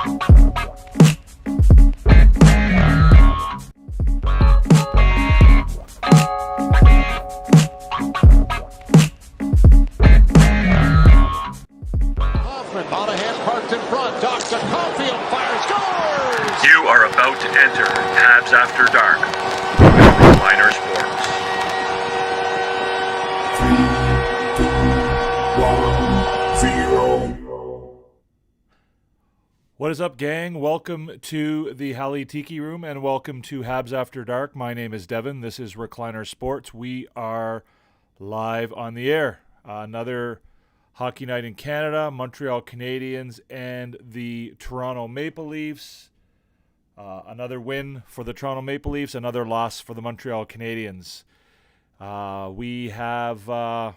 You are about to enter Habs After Dark with Recliner Sports. 3, 2, 1, 0. What is up, gang? Welcome to the Hali Tiki Room and welcome to Habs After Dark. My name is Devin. This is Recliner Sports. We are live on the air. Another hockey night in Canada, Montreal Canadiens and the Toronto Maple Leafs. Another win for the Toronto Maple Leafs, another loss for the Montreal Canadiens. We have a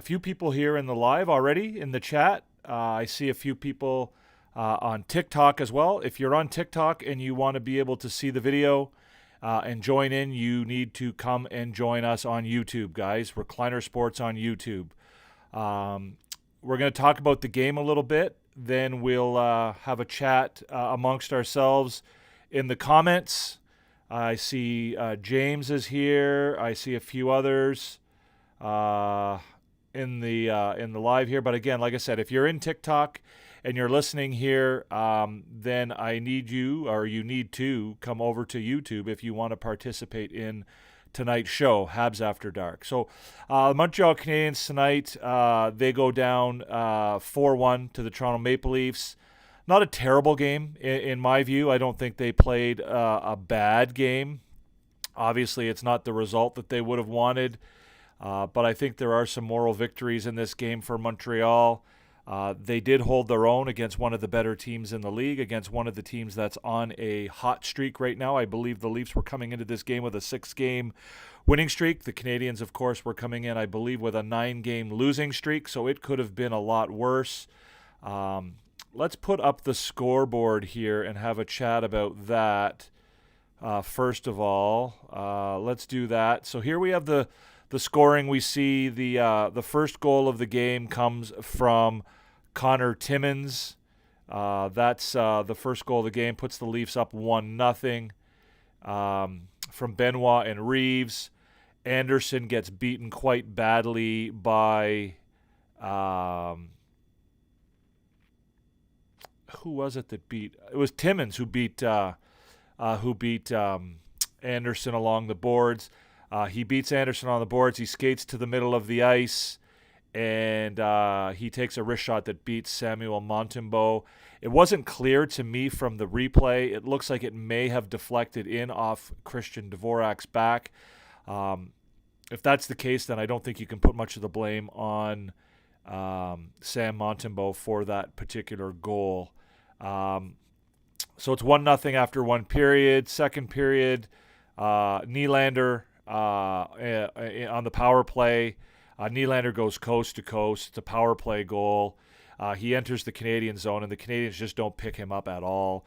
few people here in the live already in the chat. I see a few people on TikTok as well. If you're on TikTok and you want to be able to see the video and join in, you need to come and join us on YouTube, guys. Recliner Sports on YouTube. We're going to talk about the game a little bit. Then we'll have a chat amongst ourselves in the comments. I see James is here. I see a few others in the live here. But again, like I said, if you're in TikTok and you're listening here, then I need you, or you need to come over to YouTube if you want to participate in tonight's show, Habs After Dark. So Montreal Canadiens tonight, they go down 4-1 to the Toronto Maple Leafs. Not a terrible game in my view. I don't think they played a bad game. Obviously, it's not the result that they would have wanted, but I think there are some moral victories in this game for Montreal. They did hold their own against one of the better teams in the league, against one of the teams that's on a hot streak right now. I believe the Leafs were coming into this game with a 6-game winning streak. The Canadiens, of course, were coming in, I believe, with a 9-game losing streak, so it could have been a lot worse. Let's put up the scoreboard here and have a chat about that. First of all, let's do that. So here we have the scoring. We see the first goal of the game comes from Connor Timmins. That's the first goal of the game, puts the Leafs up 1-0. From Benoit and Reeves. Anderson gets beaten quite badly by who was it that beat? It was Timmins who beat Anderson along the boards. He beats Anderson on the boards. He skates to the middle of the ice, and he takes a wrist shot that beats Samuel Montembeault. It wasn't clear to me from the replay. It looks like it may have deflected in off Christian Dvorak's back. If that's the case, then I don't think you can put much of the blame on Sam Montembeault for that particular goal. So it's 1-0 after one period. Second period, Nylander on the power play. Nylander goes coast to coast. It's a power play goal. He enters the Canadian zone, and the Canadiens just don't pick him up at all.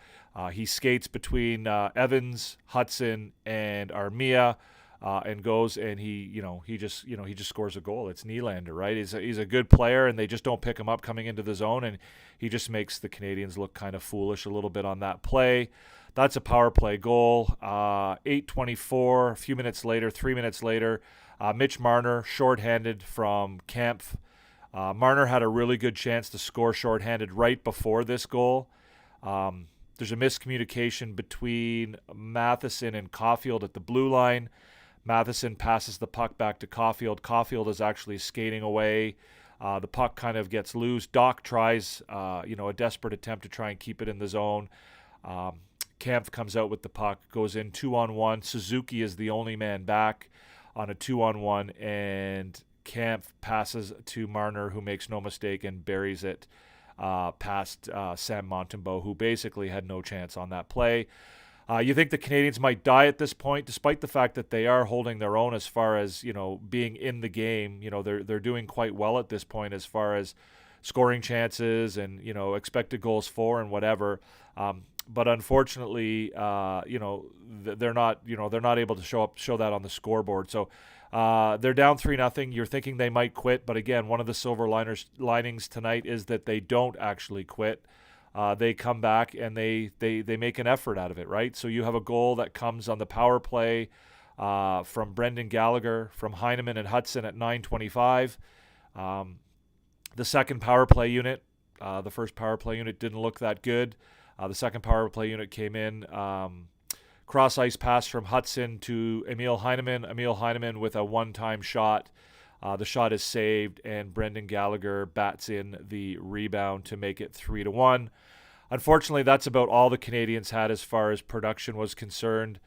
He skates between Evans, Hudson, and Armia, and goes and he just scores a goal. It's Nylander, right? He's a good player, and they just don't pick him up coming into the zone, and he just makes the Canadiens look kind of foolish a little bit on that play. That's a power play goal. 8:24, a few minutes later, 3 minutes later, Mitch Marner, shorthanded from Kampf. Marner had a really good chance to score shorthanded right before this goal. There's a miscommunication between Matheson and Caulfield at the blue line. Matheson passes the puck back to Caulfield. Caulfield is actually skating away. The puck kind of gets loose. Doc tries, a desperate attempt to try and keep it in the zone. Kampf comes out with the puck, goes in 2-on-1. Suzuki is the only man back on a 2-on-1, and Kampf passes to Marner, who makes no mistake and buries it past Sam Montembeault, who basically had no chance on that play. You think the Canadiens might die at this point, despite the fact that they are holding their own as far as, being in the game. They're doing quite well at this point as far as scoring chances and, expected goals for and whatever. But unfortunately, they're not able to show that on the scoreboard. So they're down 3-0. You're thinking they might quit, but again, one of the silver linings tonight is that they don't actually quit. they come back and they make an effort out of it, right? So you have a goal that comes on the power play from Brendan Gallagher, from Heineman and Hudson at 9:25. The second power play unit, the first power play unit didn't look that good. The second power play unit came in. Cross ice pass from Hudson to Emil Heineman. Emil Heineman with a one-time shot. The shot is saved, and Brendan Gallagher bats in the rebound to make it 3-1. Unfortunately, that's about all the Canadiens had as far as production was concerned.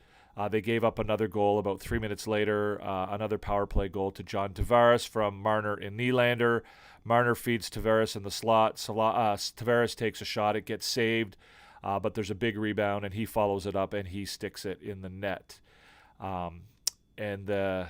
They gave up another goal about 3 minutes later, another power play goal to John Tavares from Marner and Nylander. Marner feeds Tavares in the slot. Tavares takes a shot. It gets saved, but there's a big rebound, and he follows it up, and he sticks it in the net. And the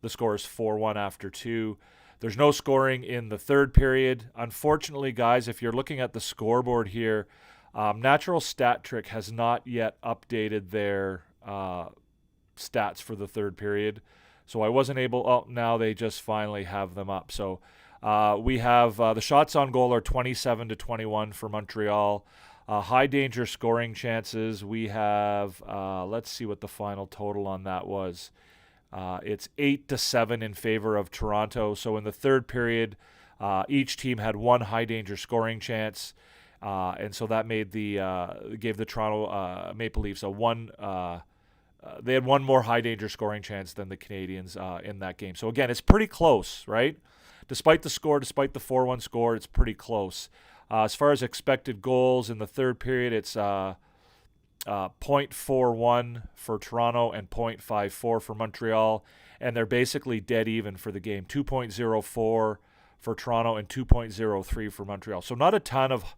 score is 4-1 after 2. There's no scoring in the third period. Unfortunately, guys, if you're looking at the scoreboard here, Natural Stat Trick has not yet updated their stats for the third period. So I wasn't able... Oh, now they just finally have them up. So we have the shots on goal are 27-21 for Montreal. High danger scoring chances. We have... let's see what the final total on that was. It's 8-7 in favor of Toronto. So in the third period, each team had one high danger scoring chance, and so that made gave the Toronto Maple Leafs a one. They had one more high danger scoring chance than the Canadiens in that game. So again, it's pretty close, right? Despite the score, despite the 4-1 score, it's pretty close. As far as expected goals in the third period, it's 0.41 for Toronto and 0.54 for Montreal, and they're basically dead even for the game. 2.04 for Toronto and 2.03 for Montreal. So not a ton of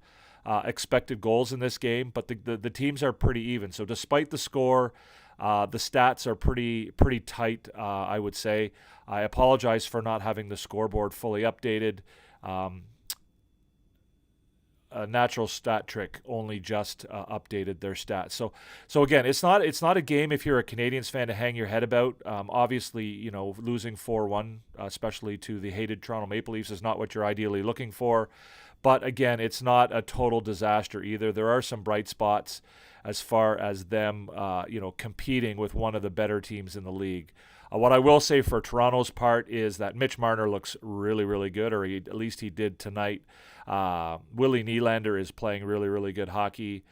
expected goals in this game, but the teams are pretty even. So despite the score, the stats are pretty tight, I would say. I apologize for not having the scoreboard fully updated. Natural Stat Trick only just updated their stats. So again, it's not a game if you're a Canadiens fan to hang your head about. Obviously, losing 4-1, especially to the hated Toronto Maple Leafs, is not what you're ideally looking for. But again, it's not a total disaster either. There are some bright spots as far as them, competing with one of the better teams in the league. What I will say for Toronto's part is that Mitch Marner looks really, really good, or at least he did tonight. Willie Nylander is playing really, really good hockey.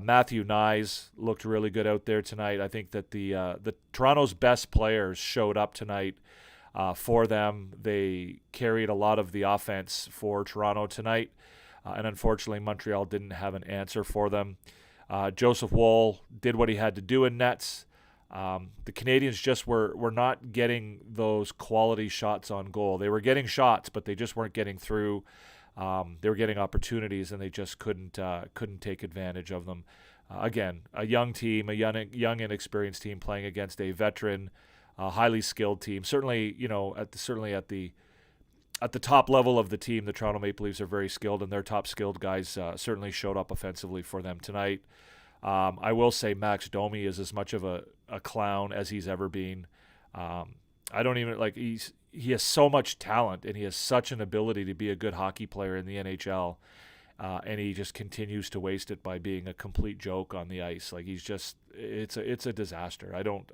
Matthew Nyes looked really good out there tonight. I think that the Toronto's best players showed up tonight for them. They carried a lot of the offense for Toronto tonight, and unfortunately Montreal didn't have an answer for them. Joseph Woll did what he had to do in nets. The Canadiens just were not getting those quality shots on goal. They were getting shots, but they just weren't getting through. They were getting opportunities, and they just couldn't take advantage of them. Again, a young team, a young inexperienced team playing against a veteran, highly skilled team. Certainly, at the top level of the team, the Toronto Maple Leafs are very skilled, and their top skilled guys certainly showed up offensively for them tonight. I will say Max Domi is as much of a clown as he's ever been. I don't even he has so much talent, and he has such an ability to be a good hockey player in the NHL, and he just continues to waste it by being a complete joke on the ice. Like it's a disaster. I don't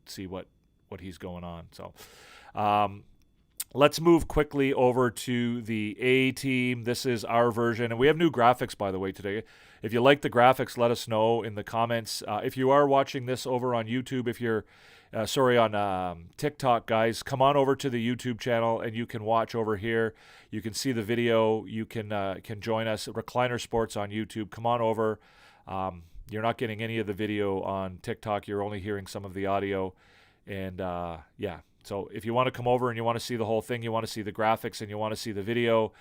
see what he's going on. So let's move quickly over to the A team. This is our version, and we have new graphics, by the way, today. If you like the graphics, let us know in the comments. If you are watching this over on YouTube, if you're on TikTok, guys, come on over to the YouTube channel, and you can watch over here. You can see the video. You can join us at Recliner Sports on YouTube. Come on over. You're not getting any of the video on TikTok. You're only hearing some of the audio. And so if you want to come over and you want to see the whole thing, you want to see the graphics, and you want to see the video,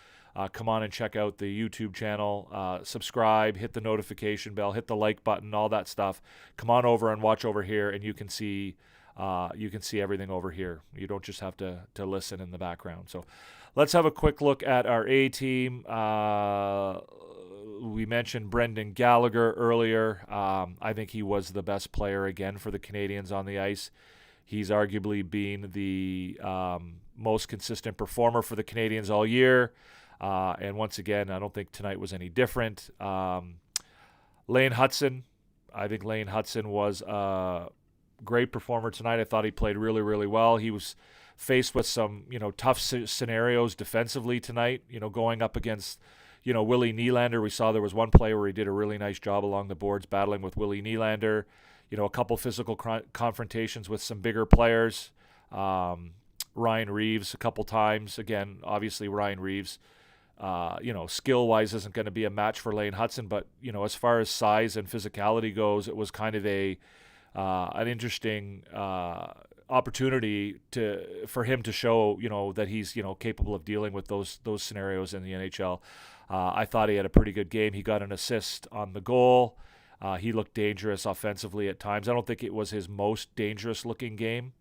come on and check out the YouTube channel. Subscribe, hit the notification bell, hit the like button, all that stuff. Come on over and watch over here, and you can see everything over here. You don't just have to listen in the background. So let's have a quick look at our A team. We mentioned Brendan Gallagher earlier. I think he was the best player again for the Canadiens on the ice. He's arguably been the most consistent performer for the Canadiens all year. And once again, I don't think tonight was any different. Lane Hudson. I think Lane Hudson was a great performer tonight. I thought he played really, really well. He was faced with some, tough scenarios defensively tonight, going up against, Willie Nylander. We saw there was one play where he did a really nice job along the boards battling with Willie Nylander. A couple physical confrontations with some bigger players. Ryan Reeves a couple times. Again, obviously Ryan Reeves, skill-wise isn't going to be a match for Lane Hudson, but, as far as size and physicality goes, it was kind of an interesting opportunity for him to show, that he's, capable of dealing with those scenarios in the NHL. I thought he had a pretty good game. He got an assist on the goal. He looked dangerous offensively at times. I don't think it was his most dangerous-looking game,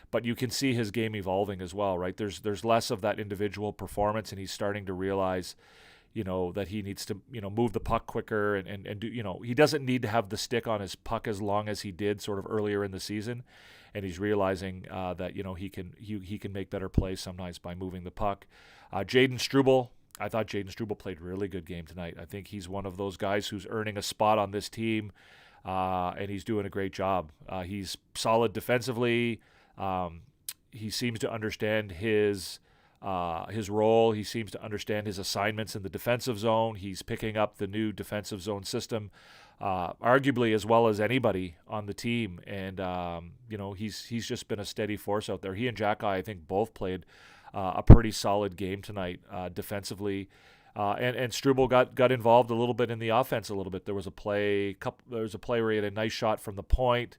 but you can see his game evolving as well, right? There's less of that individual performance, and he's starting to realize, that he needs to, move the puck quicker and do, he doesn't need to have the stick on his puck as long as he did sort of earlier in the season, and he's realizing that he can make better plays sometimes by moving the puck. Jaden Struble. I thought Jaden Struble played a really good game tonight. I think he's one of those guys who's earning a spot on this team, and he's doing a great job. He's solid defensively. He seems to understand his role. He seems to understand his assignments in the defensive zone. He's picking up the new defensive zone system, arguably as well as anybody on the team. And he's just been a steady force out there. He and Jack I think both played a pretty solid game tonight defensively. And Struble got involved a little bit in the offense a little bit. There was a play where he had a nice shot from the point.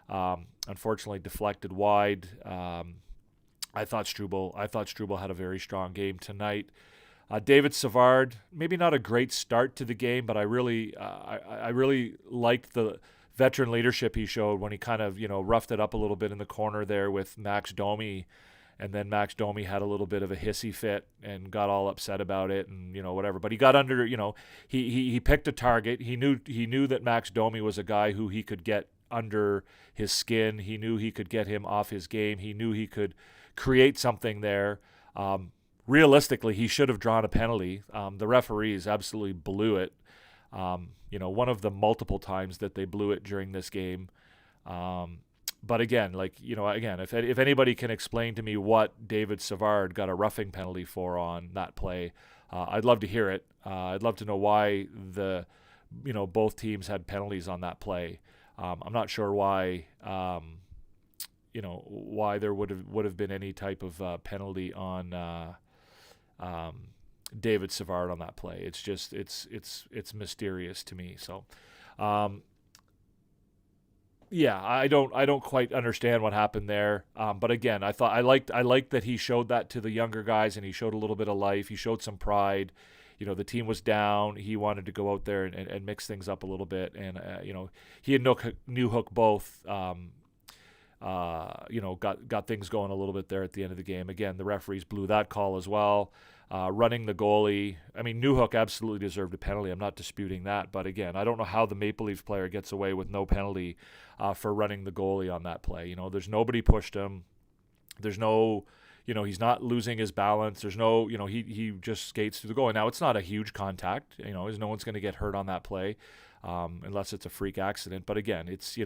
Unfortunately deflected wide. I thought Struble had a very strong game tonight. David Savard, maybe not a great start to the game, but I really liked the veteran leadership he showed when he kind of, roughed it up a little bit in the corner there with Max Domi. And then Max Domi had a little bit of a hissy fit and got all upset about it and, whatever. But he got under, he picked a target. He knew that Max Domi was a guy who he could get under his skin. He knew he could get him off his game. He knew he could create something there. Realistically, he should have drawn a penalty. The referees absolutely blew it. One of the multiple times that they blew it during this game. But again, if anybody can explain to me what David Savard got a roughing penalty for on that play, I'd love to hear it. I'd love to know why both teams had penalties on that play. I'm not sure why why there would have been any type of penalty on David Savard on that play. It's just it's mysterious to me. So. Yeah, I don't quite understand what happened there. But again, I liked that he showed that to the younger guys, and he showed a little bit of life. He showed some pride. The team was down. He wanted to go out there and mix things up a little bit. And he and Newhook both got things going a little bit there at the end of the game. Again, the referees blew that call as well. Running the goalie. I mean, Newhook absolutely deserved a penalty. I'm not disputing that. But again, I don't know how the Maple Leaf player gets away with no penalty for running the goalie on that play. There's nobody pushed him. There's no, he's not losing his balance. There's no, he just skates through the goal. Now, it's not a huge contact. No one's going to get hurt on that play unless it's a freak accident. But again, it's,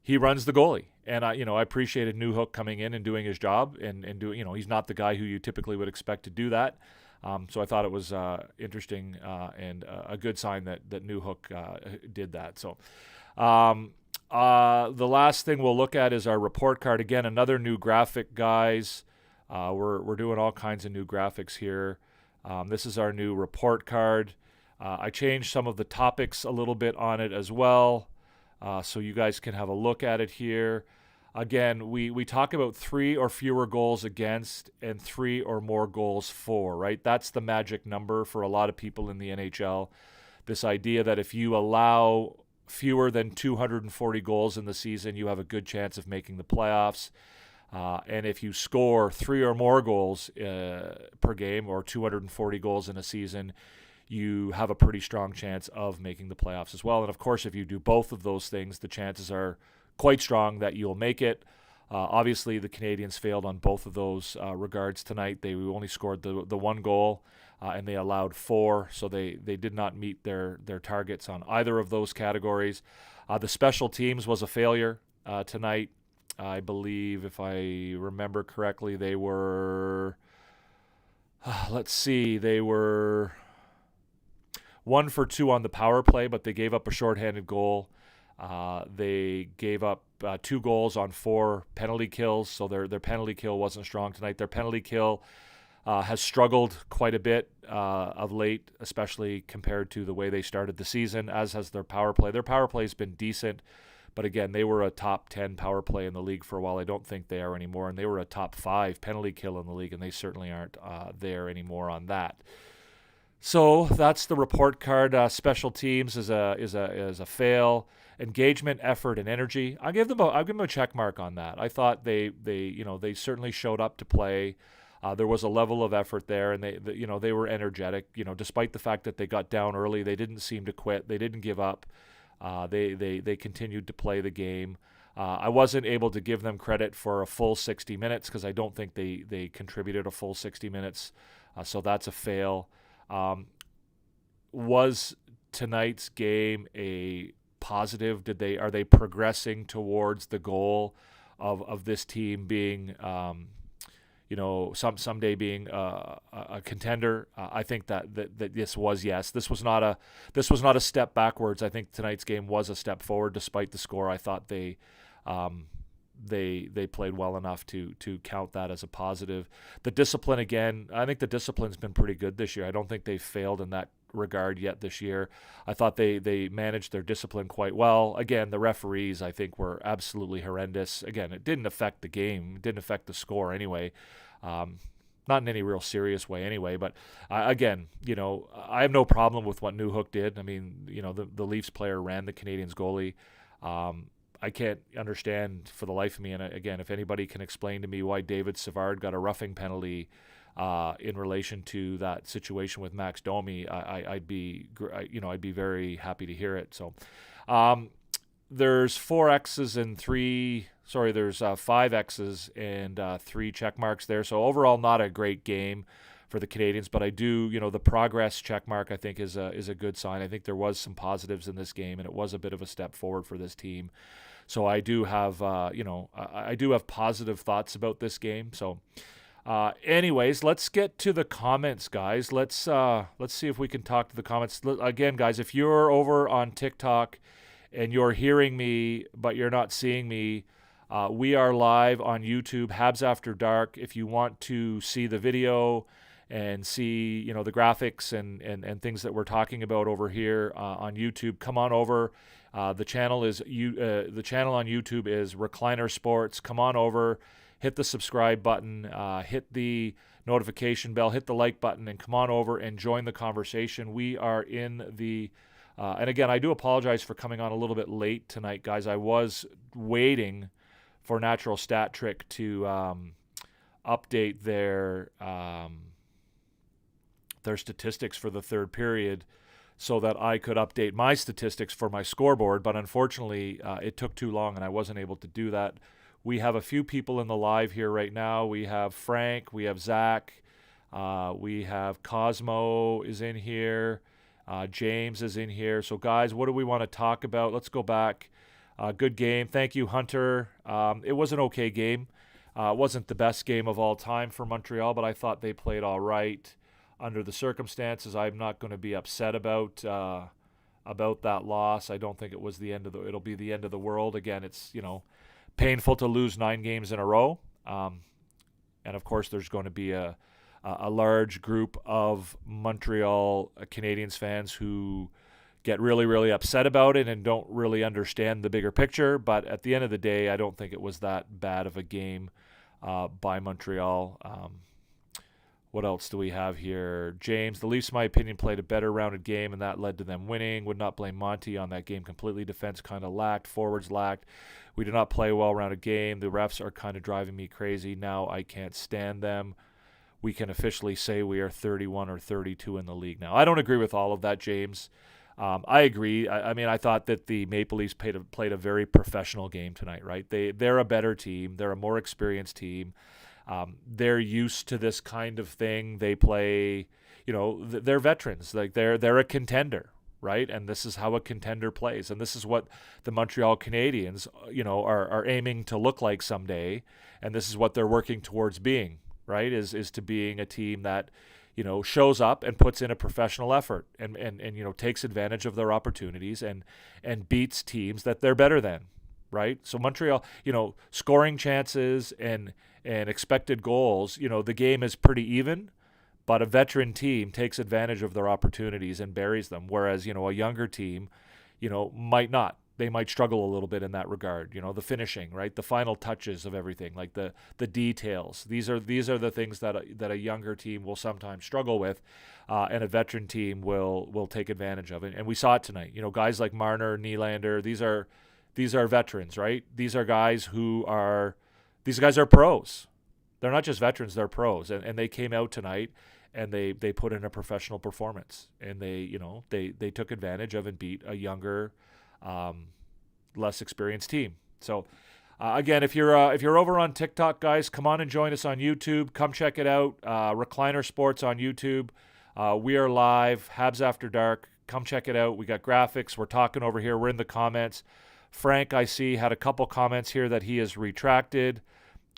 he runs the goalie. And I appreciated Newhook coming in and doing his job and doing, he's not the guy who you typically would expect to do that. So I thought it was interesting and a good sign that Newhook did that. So the last thing we'll look at is our report card. Again, another new graphic, guys. We're doing all kinds of new graphics here. This is our new report card. I changed some of the topics a little bit on it as well. So you guys can have a look at it here. Again, we talk about 3 or fewer goals against and 3 or more goals for, right? That's the magic number for a lot of people in the NHL. This idea that if you allow fewer than 240 goals in the season, you have a good chance of making the playoffs. And if you score 3 or more goals per game or 240 goals in a season, you have a pretty strong chance of making the playoffs as well. And of course, if you do both of those things, the chances are quite strong that you'll make it. Obviously, the Canadiens failed on both of those regards tonight. They only scored the one goal. and they allowed 4, so they did not meet their targets on either of those categories. The special teams was a failure tonight. I believe, if I remember correctly, they were, they were 1 for 2 on the power play, but they gave up a shorthanded goal. They gave up 2 goals on 4 penalty kills, so their penalty kill wasn't strong tonight. Their penalty kill has struggled quite a bit of late, especially compared to the way they started the season, as has their power play. Their power play has been decent, but again, they were a top 10 power play in the league for a while. I don't think they are anymore, and they were a top 5 penalty kill in the league, and they certainly aren't there anymore on that. So that's the report card. Special teams is a fail. Engagement, effort, and energy. I'll give them a check mark on that. I thought they certainly showed up to play. There was a level of effort there, and they were energetic. Despite the fact that they got down early, they didn't seem to quit. They didn't give up. They continued to play the game. I wasn't able to give them credit for a full 60 minutes because I don't think they contributed a full 60 minutes. So that's a fail. Was tonight's game a positive? Are they progressing towards the goal of this team being someday being a contender? I think that this was, yes. This was not a step backwards. I think tonight's game was a step forward despite the score. I thought they played well enough to count that as a positive. The discipline, again, I think the discipline's been pretty good this year. I don't think they've failed in that regard yet this year. I thought they managed their discipline quite well. Again, the referees, I think, were absolutely horrendous. Again, it didn't affect the game. It didn't affect the score anyway. Not in any real serious way anyway. But again, I have no problem with what Newhook did. I mean, the Leafs player ran the Canadiens goalie. I can't understand for the life of me, and again, if anybody can explain to me why David Savard got a roughing penalty in relation to that situation with Max Domi, I'd be very happy to hear it. So there's 4 X's and 3. Sorry, there's 5 X's and 3 check marks there. So overall, not a great game for the Canadiens, but I do, the progress check mark I think is a good sign. I think there was some positives in this game, and it was a bit of a step forward for this team. So I do have, I do have positive thoughts about this game. So, anyways, let's get to the comments, guys. Let's see if we can talk to the comments again, guys. If you're over on TikTok and you're hearing me but you're not seeing me, we are live on YouTube, Habs After Dark. If you want to see the video and see, the graphics and things that we're talking about over here on YouTube, come on over. The channel on YouTube is Recliner Sports. Come on over, hit the subscribe button, hit the notification bell, hit the like button, and come on over and join the conversation. We are in the and again, I do apologize for coming on a little bit late tonight, guys. I was waiting for Natural Stat Trick to update their statistics for the third period so that I could update my statistics for my scoreboard, but unfortunately it took too long and I wasn't able to do that. We have a few people in the live here right now. We have Frank, we have Zach, we have Cosmo is in here, James is in here. So guys, what do we want to talk about? Let's go back. Good game. Thank you, Hunter. It was an okay game. It wasn't the best game of all time for Montreal, but I thought they played all right under the circumstances. I'm not going to be upset about that loss. I don't think it was it'll be the end of the world. Again, it's, painful to lose 9 games in a row. And of course, there's going to be a large group of Montreal Canadiens fans who get really, really upset about it and don't really understand the bigger picture. But at the end of the day, I don't think it was that bad of a game by Montreal. What else do we have here? James, the Leafs, in my opinion, played a better rounded game, and that led to them winning. Would not blame Monty on that game completely. Defense kind of lacked. Forwards lacked. We did not play a well-rounded game. The refs are kind of driving me crazy. Now I can't stand them. We can officially say we are 31 or 32 in the league now. I don't agree with all of that, James. I agree. I mean, I thought that the Maple Leafs played a very professional game tonight, right? They're a better team. They're a more experienced team. They're used to this kind of thing. They play, they're veterans. Like they're a contender, right? And this is how a contender plays. And this is what the Montreal Canadiens, are aiming to look like someday. And this is what they're working towards being, right? Is to being a team that, shows up and puts in a professional effort and takes advantage of their opportunities and beats teams that they're better than, right? So Montreal, scoring chances and expected goals, the game is pretty even. But a veteran team takes advantage of their opportunities and buries them, whereas, a younger team, might not. They might struggle a little bit in that regard. The finishing, right? The final touches of everything, like the details. These are the things that a younger team will sometimes struggle with, and a veteran team will take advantage of it. And we saw it tonight. Guys like Marner, Nylander, these are veterans, right? These guys are pros. They're not just veterans, they're pros. And they came out tonight and they put in a professional performance. And they took advantage of and beat a younger, less experienced team. So again, if you're over on TikTok, guys, come on and join us on YouTube. Come check it out. Recliner Sports on YouTube. We are live, Habs After Dark. Come check it out. We got graphics. We're talking over here. We're in the comments. Frank, I see, had a couple comments here that he has retracted.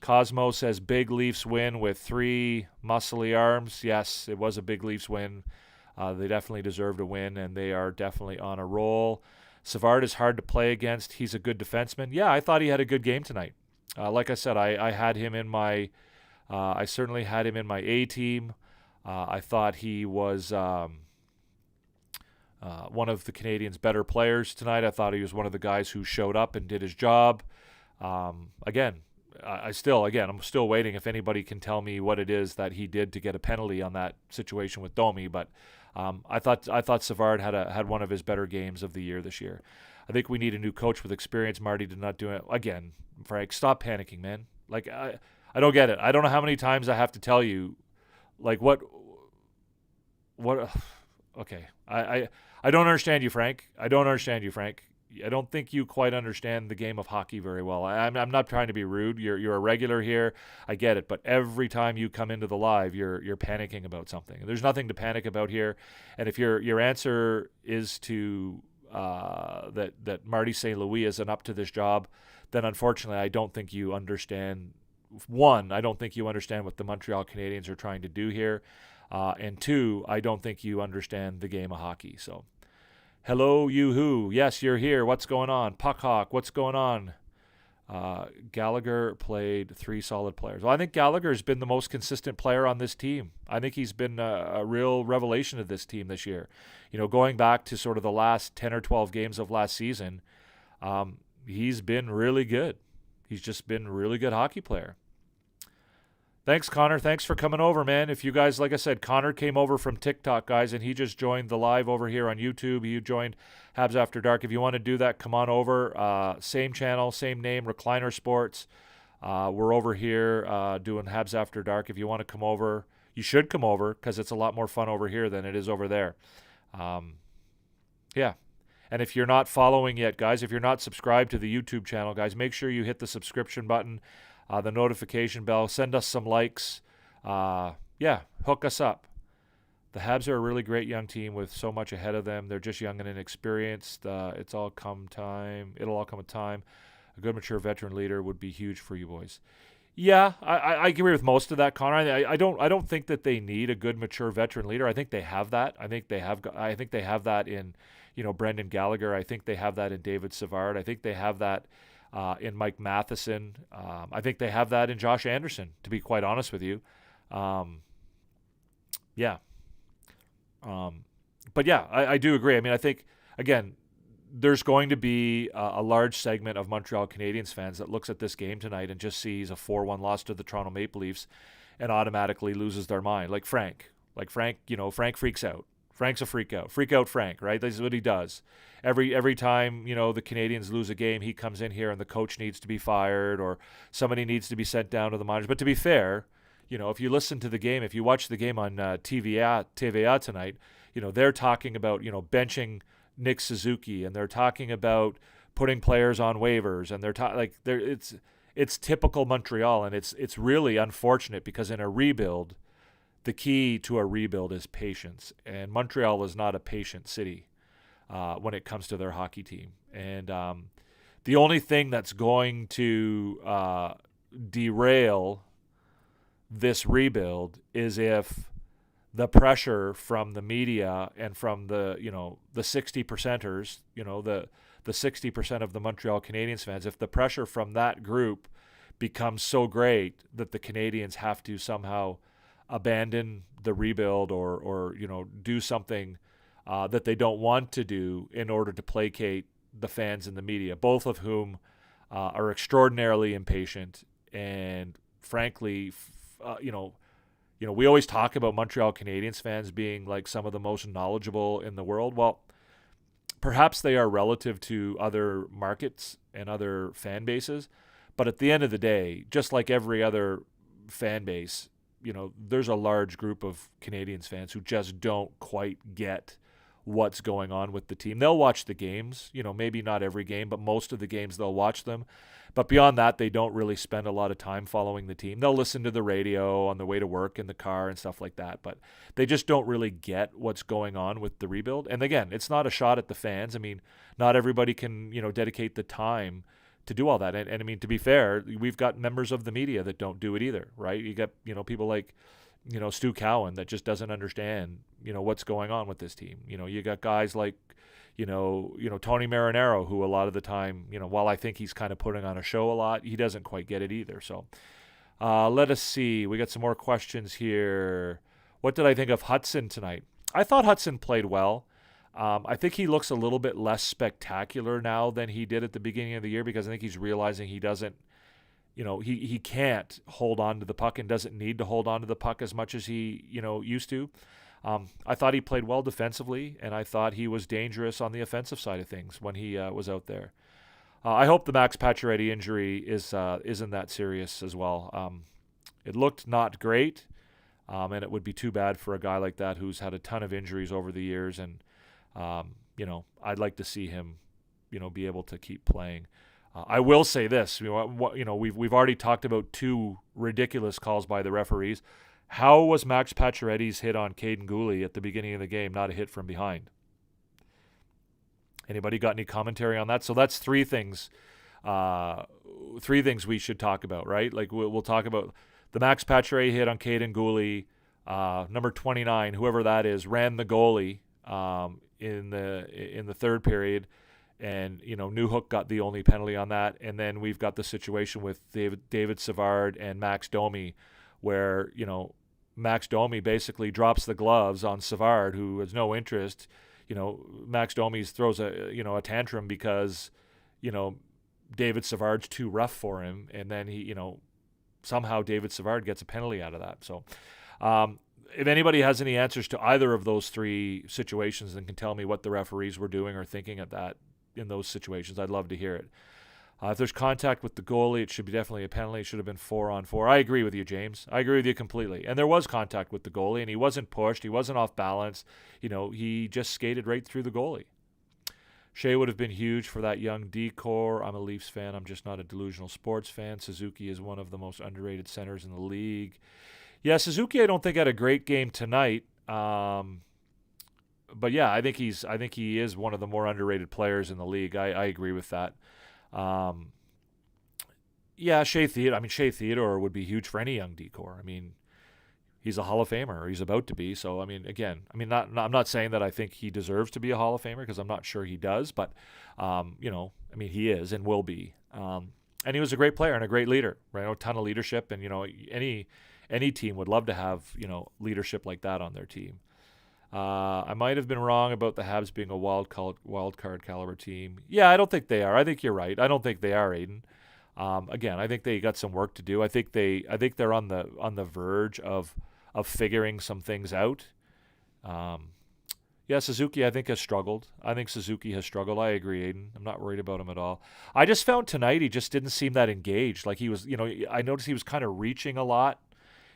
Cosmo says big Leafs win with 3 muscly arms. Yes, it was a big Leafs win. They definitely deserved a win, and they are definitely on a roll. Savard is hard to play against. He's a good defenseman. Yeah, I thought he had a good game tonight. Like I said, I had him in my I certainly had him in my A team. I thought he was one of the Canadiens' better players tonight. I thought he was one of the guys who showed up and did his job. Again, I'm still waiting if anybody can tell me what it is that he did to get a penalty on that situation with Domi. But I thought Savard had one of his better games of the year this year. I think we need a new coach with experience. Marty did not do it. Again, Frank, stop panicking, man. Like I don't get it. I don't know how many times I have to tell you, like what. Okay, I don't understand you, Frank. I don't think you quite understand the game of hockey very well. I'm not trying to be rude. You're a regular here. I get it. But every time you come into the live, you're panicking about something. There's nothing to panic about here. And if your answer is to that Marty St. Louis isn't up to this job, then unfortunately I don't think you understand. One, I don't think you understand what the Montreal Canadiens are trying to do here. And two, I don't think you understand the game of hockey. So. Hello, you-hoo. Yes, you're here. What's going on? Puckhawk, what's going on? Gallagher played 3 solid players. Well, I think Gallagher's been the most consistent player on this team. I think he's been a real revelation of this team this year. Going back to sort of the last 10 or 12 games of last season, he's been really good. He's just been a really good hockey player. Thanks, Connor. Thanks for coming over, man. If you guys, like I said, Connor came over from TikTok, guys, and he just joined the live over here on YouTube. He joined Habs After Dark. If you want to do that, come on over. Same channel, same name, Recliner Sports. We're over here doing Habs After Dark. If you want to come over, you should come over because it's a lot more fun over here than it is over there. Yeah. And if you're not following yet, guys, if you're not subscribed to the YouTube channel, guys, make sure you hit the subscription button. The notification bell, send us some likes. Hook us up. The Habs are a really great young team with so much ahead of them. They're just young and inexperienced. It'll all come with time. A good, mature veteran leader would be huge for you boys. Yeah, I agree with most of that, Connor. I don't think that they need a good, mature veteran leader. I think they have that. I think they have that in, Brendan Gallagher. I think they have that in David Savard. I think they have that in Mike Matheson. I think they have that in Josh Anderson, to be quite honest with you. I do agree. I mean, I think, again, there's going to be a large segment of Montreal Canadiens fans that looks at this game tonight and just sees a 4-1 loss to the Toronto Maple Leafs and automatically loses their mind. Like Frank, Frank freaks out. Frank's a freak out Frank, right? This is what he does. Every time, the Canadiens lose a game, he comes in here and the coach needs to be fired or somebody needs to be sent down to the minors. But to be fair, if you listen to the game, if you watch the game on TVA tonight, they're talking about, benching Nick Suzuki, and they're talking about putting players on waivers, and it's typical Montreal, and it's really unfortunate because in a rebuild, the key to a rebuild is patience. And Montreal is not a patient city when it comes to their hockey team. And the only thing that's going to derail this rebuild is if the pressure from the media and from the 60 percenters, the 60% of the Montreal Canadiens fans, if the pressure from that group becomes so great that the Canadiens have to somehow abandon the rebuild or do something that they don't want to do in order to placate the fans and the media, both of whom are extraordinarily impatient and frankly, we always talk about Montreal Canadiens fans being like some of the most knowledgeable in the world. Well, perhaps they are relative to other markets and other fan bases, but at the end of the day, just like every other fan base, there's a large group of Canadiens fans who just don't quite get what's going on with the team. They'll watch the games, maybe not every game, but most of the games they'll watch them. But beyond that, they don't really spend a lot of time following the team. They'll listen to the radio on the way to work in the car and stuff like that, but they just don't really get what's going on with the rebuild. And again, it's not a shot at the fans. I mean, not everybody can, dedicate the time to do all that. And I mean, to be fair, we've got members of the media that don't do it either, right? You got, people like, Stu Cowan that just doesn't understand, what's going on with this team. You got guys like, Tony Marinaro, who a lot of the time, while I think he's kind of putting on a show a lot, he doesn't quite get it either. So let us see. We got some more questions here. What did I think of Hudson tonight? I thought Hudson played well. I think he looks a little bit less spectacular now than he did at the beginning of the year because I think he's realizing he doesn't, he can't hold on to the puck and doesn't need to hold on to the puck as much as he, used to. I thought he played well defensively, and I thought he was dangerous on the offensive side of things when he was out there. I hope the Max Pacioretty injury isn't that serious as well. It looked not great, and it would be too bad for a guy like that who's had a ton of injuries over the years. And I'd like to see him, be able to keep playing. I will say this: we've already talked about two ridiculous calls by the referees. How was Max Pacioretty's hit on Caden Gooley at the beginning of the game not a hit from behind? Anybody got any commentary on that? So that's three things we should talk about, right? Like we'll talk about the Max Pacioretty hit on Caden Gooley. Number 29, whoever that is, ran the goalie in the third period, and Newhook got the only penalty on that. And then we've got the situation with David Savard and Max Domi, where Max Domi basically drops the gloves on Savard, who has no interest. Max Domi throws a tantrum because David Savard's too rough for him, and then he somehow David Savard gets a penalty out of that. So if anybody has any answers to either of those three situations and can tell me what the referees were doing or thinking in those situations, I'd love to hear it. If there's contact with the goalie, it should be definitely a penalty. It should have been 4-on-4. I agree with you, James. I agree with you completely. And there was contact with the goalie, and he wasn't pushed. He wasn't off balance. He just skated right through the goalie. Shea would have been huge for that young D-core. I'm a Leafs fan. I'm just not a delusional sports fan. Suzuki is one of the most underrated centers in the league. Yeah, Suzuki I don't think had a great game tonight. But yeah, I think he is one of the more underrated players in the league. I agree with that. Shea Theodore would be huge for any young D-core. I mean, he's a Hall of Famer, or he's about to be. So, I'm not saying that I think he deserves to be a Hall of Famer, because I'm not sure he does, but, he is and will be. And he was a great player and a great leader, right? A ton of leadership, and, any team would love to have, leadership like that on their team. I might have been wrong about the Habs being a wild card caliber team. Yeah, I don't think they are. I think you're right. I don't think they are, Aiden. Again, I think they got some work to do. I think they're on the verge of figuring some things out. Suzuki I think has struggled. I agree, Aiden. I'm not worried about him at all. I just found tonight he just didn't seem that engaged. Like he was, I noticed he was kind of reaching a lot.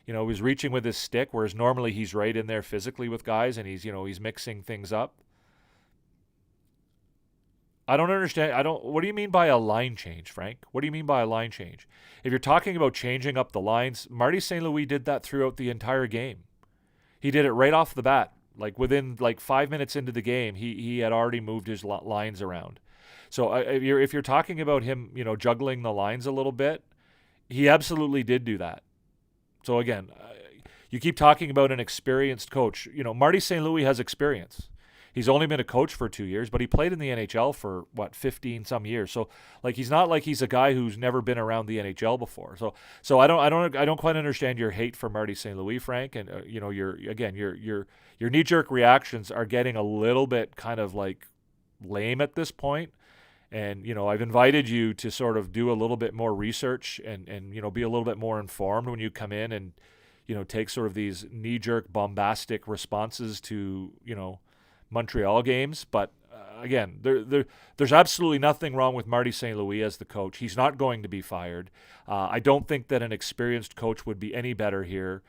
He was reaching with his stick, whereas normally he's right in there physically with guys, and he's mixing things up. I don't understand. What do you mean by a line change, Frank? What do you mean by a line change? If you're talking about changing up the lines, Marty St. Louis did that throughout the entire game. He did it right off the bat. Like within like 5 minutes into the game, he had already moved his lines around. So if you're talking about him, juggling the lines a little bit, he absolutely did do that. So again, you keep talking about an experienced coach. Marty St. Louis has experience. He's only been a coach for 2 years, but he played in the NHL for 15 some years. So like he's not like he's a guy who's never been around the NHL before. So I don't quite understand your hate for Marty St. Louis, Frank. And your knee-jerk reactions are getting a little bit kind of like lame at this point. And I've invited you to sort of do a little bit more research and be a little bit more informed when you come in and take sort of these knee-jerk bombastic responses to Montreal games. But again, there's absolutely nothing wrong with Marty St. Louis as the coach. He's not going to be fired. I don't think that an experienced coach would be any better here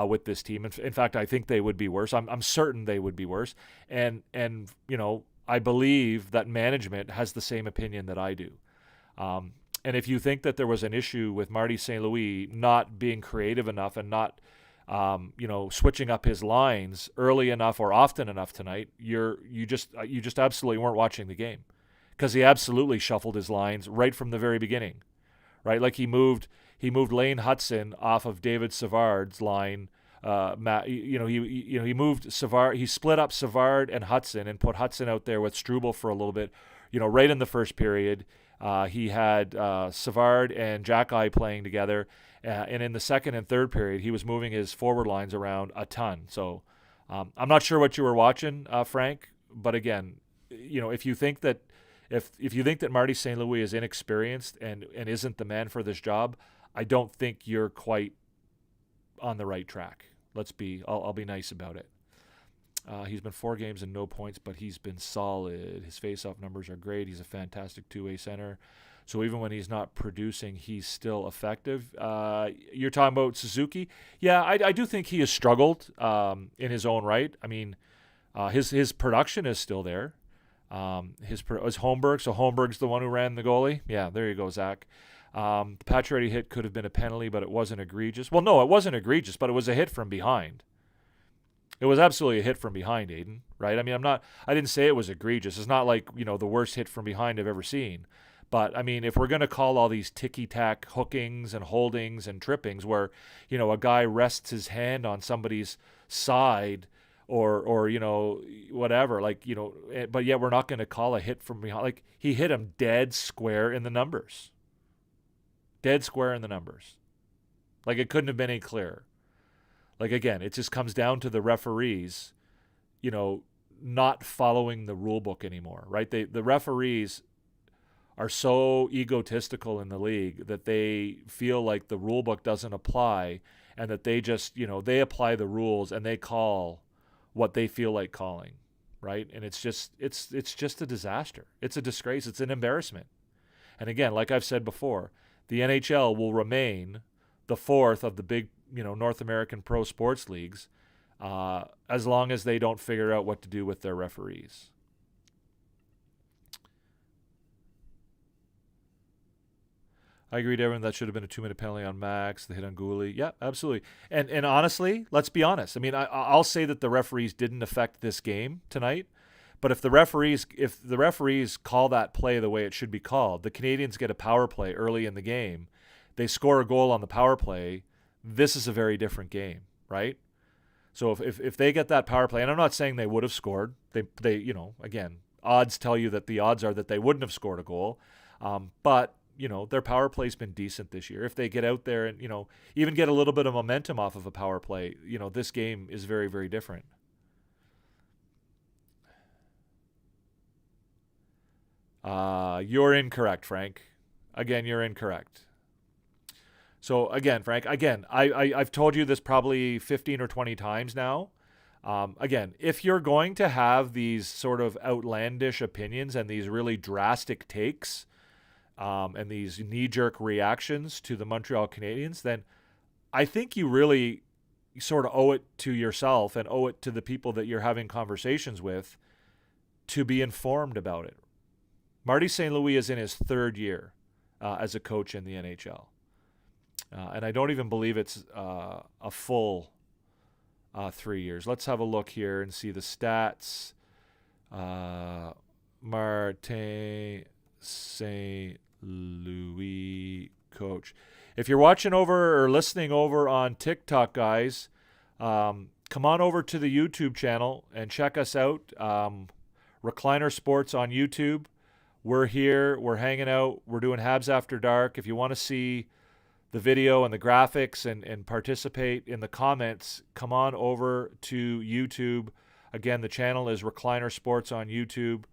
with this team. In fact, I think they would be worse. I'm certain they would be worse. And I believe that management has the same opinion that I do. And if you think that there was an issue with Marty St. Louis not being creative enough and not switching up his lines early enough or often enough tonight, you just absolutely weren't watching the game, because he absolutely shuffled his lines right from the very beginning, right? Like he moved Lane Hudson off of David Savard's line. He moved Savard. He split up Savard and Hudson and put Hudson out there with Struble for a little bit. Right in the first period, he had Savard and Jack-Eye playing together. And in the second and third period, he was moving his forward lines around a ton. So I'm not sure what you were watching, Frank. But again, if you think that Marty St. Louis is inexperienced and isn't the man for this job, I don't think you're quite on the right track. I'll be nice about it. He's been 4 games and no points, but he's been solid. His face-off numbers are great. He's a fantastic two-way center. So even when he's not producing, he's still effective. You're talking about Suzuki? Yeah, I do think he has struggled in his own right. I mean, his production is still there. His Holmberg. So Holmberg's the one who ran the goalie. Yeah, there you go, Zach. The Pacioretty hit could have been a penalty, but it wasn't egregious. Well, no, it wasn't egregious, but it was a hit from behind. It was absolutely a hit from behind, Aiden, right? I mean, I didn't say it was egregious. It's not like, the worst hit from behind I've ever seen. But, I mean, if we're going to call all these ticky-tack hookings and holdings and trippings where, a guy rests his hand on somebody's side or whatever, but yet we're not going to call a hit from behind. Like, he hit him dead square in the numbers. Dead square in the numbers. Like, it couldn't have been any clearer. Like, again, it just comes down to the referees, not following the rule book anymore, right? The referees are so egotistical in the league that they feel like the rule book doesn't apply and that they just, they apply the rules and they call what they feel like calling, right? And it's just a disaster. It's a disgrace. It's an embarrassment. And again, like I've said before, the NHL will remain the fourth of the big, North American pro sports leagues as long as they don't figure out what to do with their referees. I agree with everyone that should have been a 2-minute penalty on Max, the hit on Gooley. Yeah, absolutely. And honestly, let's be honest. I mean, I'll say that the referees didn't affect this game tonight, but if the referees call that play the way it should be called, the Canadiens get a power play early in the game, they score a goal on the power play, this is a very different game, right? So if they get that power play, and I'm not saying they would have scored, they again, odds tell you that the odds are that they wouldn't have scored a goal, but their power play's been decent this year. If they get out there and, even get a little bit of momentum off of a power play, this game is very, very different. You're incorrect, Frank. Again, you're incorrect. So again, Frank, I've told you this probably 15 or 20 times now. Again, if you're going to have these sort of outlandish opinions and these really drastic takes, and these knee-jerk reactions to the Montreal Canadiens, then I think you really sort of owe it to yourself and owe it to the people that you're having conversations with to be informed about it. Marty St. Louis is in his 3rd year as a coach in the NHL. And I don't even believe it's a full 3 years. Let's have a look here and see the stats. Martin St. Louis coach. If you're watching over or listening over on TikTok, guys, come on over to the YouTube channel and check us out. Recliner Sports on YouTube. We're here. We're hanging out. We're doing Habs After Dark. If you want to see the video and the graphics and participate in the comments, come on over to YouTube. Again, the channel is Recliner Sports on YouTube.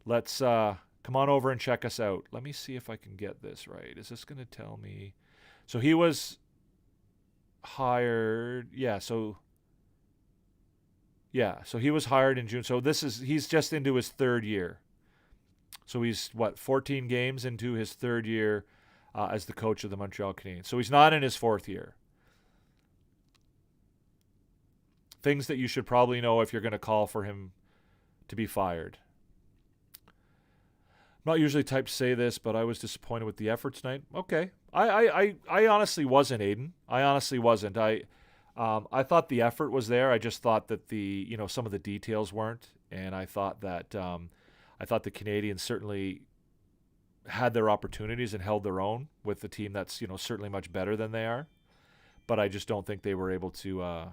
Let's come on over and check us out. Let me see if I can get this right. Is this going to tell me? So he was hired. So he was hired in June. So he's just into his third year. So he's 14 games into his third year as the coach of the Montreal Canadiens. So he's not in his fourth year. Things that you should probably know if you're going to call for him to be fired. I'm not usually type to say this, but I was disappointed with the effort tonight. Okay. I honestly wasn't, Aiden. I honestly wasn't. I thought the effort was there. I just thought that some of the details weren't. And I thought that the Canadiens certainly had their opportunities and held their own with the team that's, certainly much better than they are. But I just don't think they were able to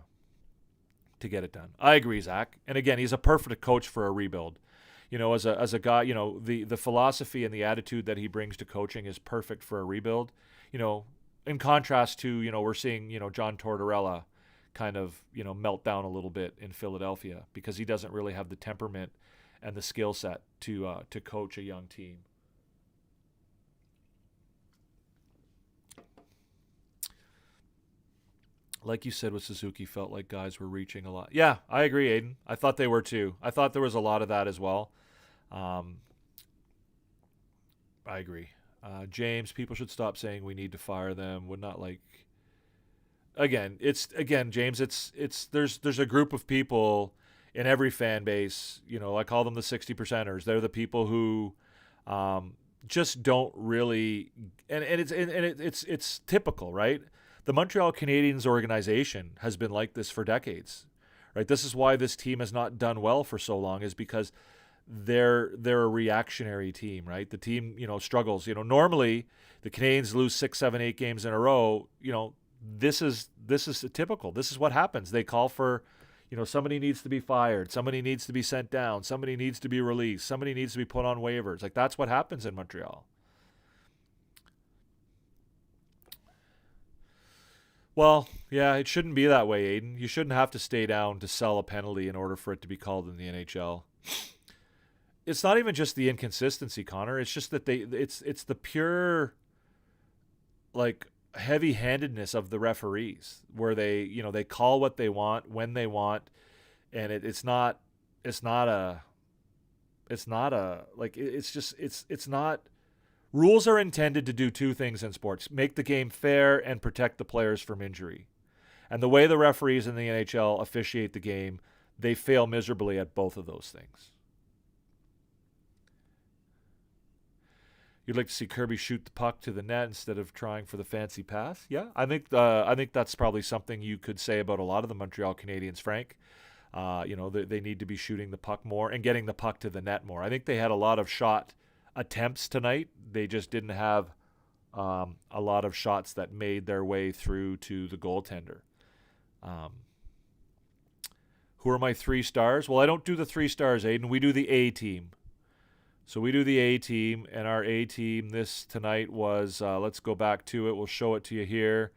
get it done. I agree, Zach. And again, he's a perfect coach for a rebuild. As a guy, the philosophy and the attitude that he brings to coaching is perfect for a rebuild. In contrast to, we're seeing, John Tortorella kind of, melt down a little bit in Philadelphia because he doesn't really have the temperament and the skill set to coach a young team. Like you said with Suzuki, felt like guys were reaching a lot. Yeah, I agree, Aiden. I thought they were too. I thought there was a lot of that as well. I agree. James, people should stop saying we need to fire them. Would not like. James. There's a group of people in every fan base. I call them the 60%ers. They're the people who just don't really, and it's typical, right? The Montreal Canadiens organization has been like this for decades, right? This is why this team has not done well for so long, is because they're a reactionary team, right? The team, struggles. Normally the Canadiens lose 6, 7, 8 games in a row. This is typical. This is what happens. They call for, somebody needs to be fired, somebody needs to be sent down, somebody needs to be released, somebody needs to be put on waivers. Like, that's what happens in Montreal. Well, yeah, it shouldn't be that way, Aiden. You shouldn't have to stay down to sell a penalty in order for it to be called in the NHL. It's not even just the inconsistency, Connor. It's just that it's the pure, heavy-handedness of the referees, where they call what they want when they want, and it's not. Rules are intended to do two things in sports: make the game fair and protect the players from injury. And the way the referees in the NHL officiate the game, they fail miserably at both of those things. You'd like to see Kirby shoot the puck to the net instead of trying for the fancy pass? Yeah, I think that's probably something you could say about a lot of the Montreal Canadiens, Frank. They need to be shooting the puck more and getting the puck to the net more. I think they had a lot of shot attempts tonight. They just didn't have a lot of shots that made their way through to the goaltender. Who are my 3 stars? Well, I don't do the 3 stars, Aiden. We do the A team. So we do the A team, and our A team this tonight was, let's go back to it. We'll show it to you here.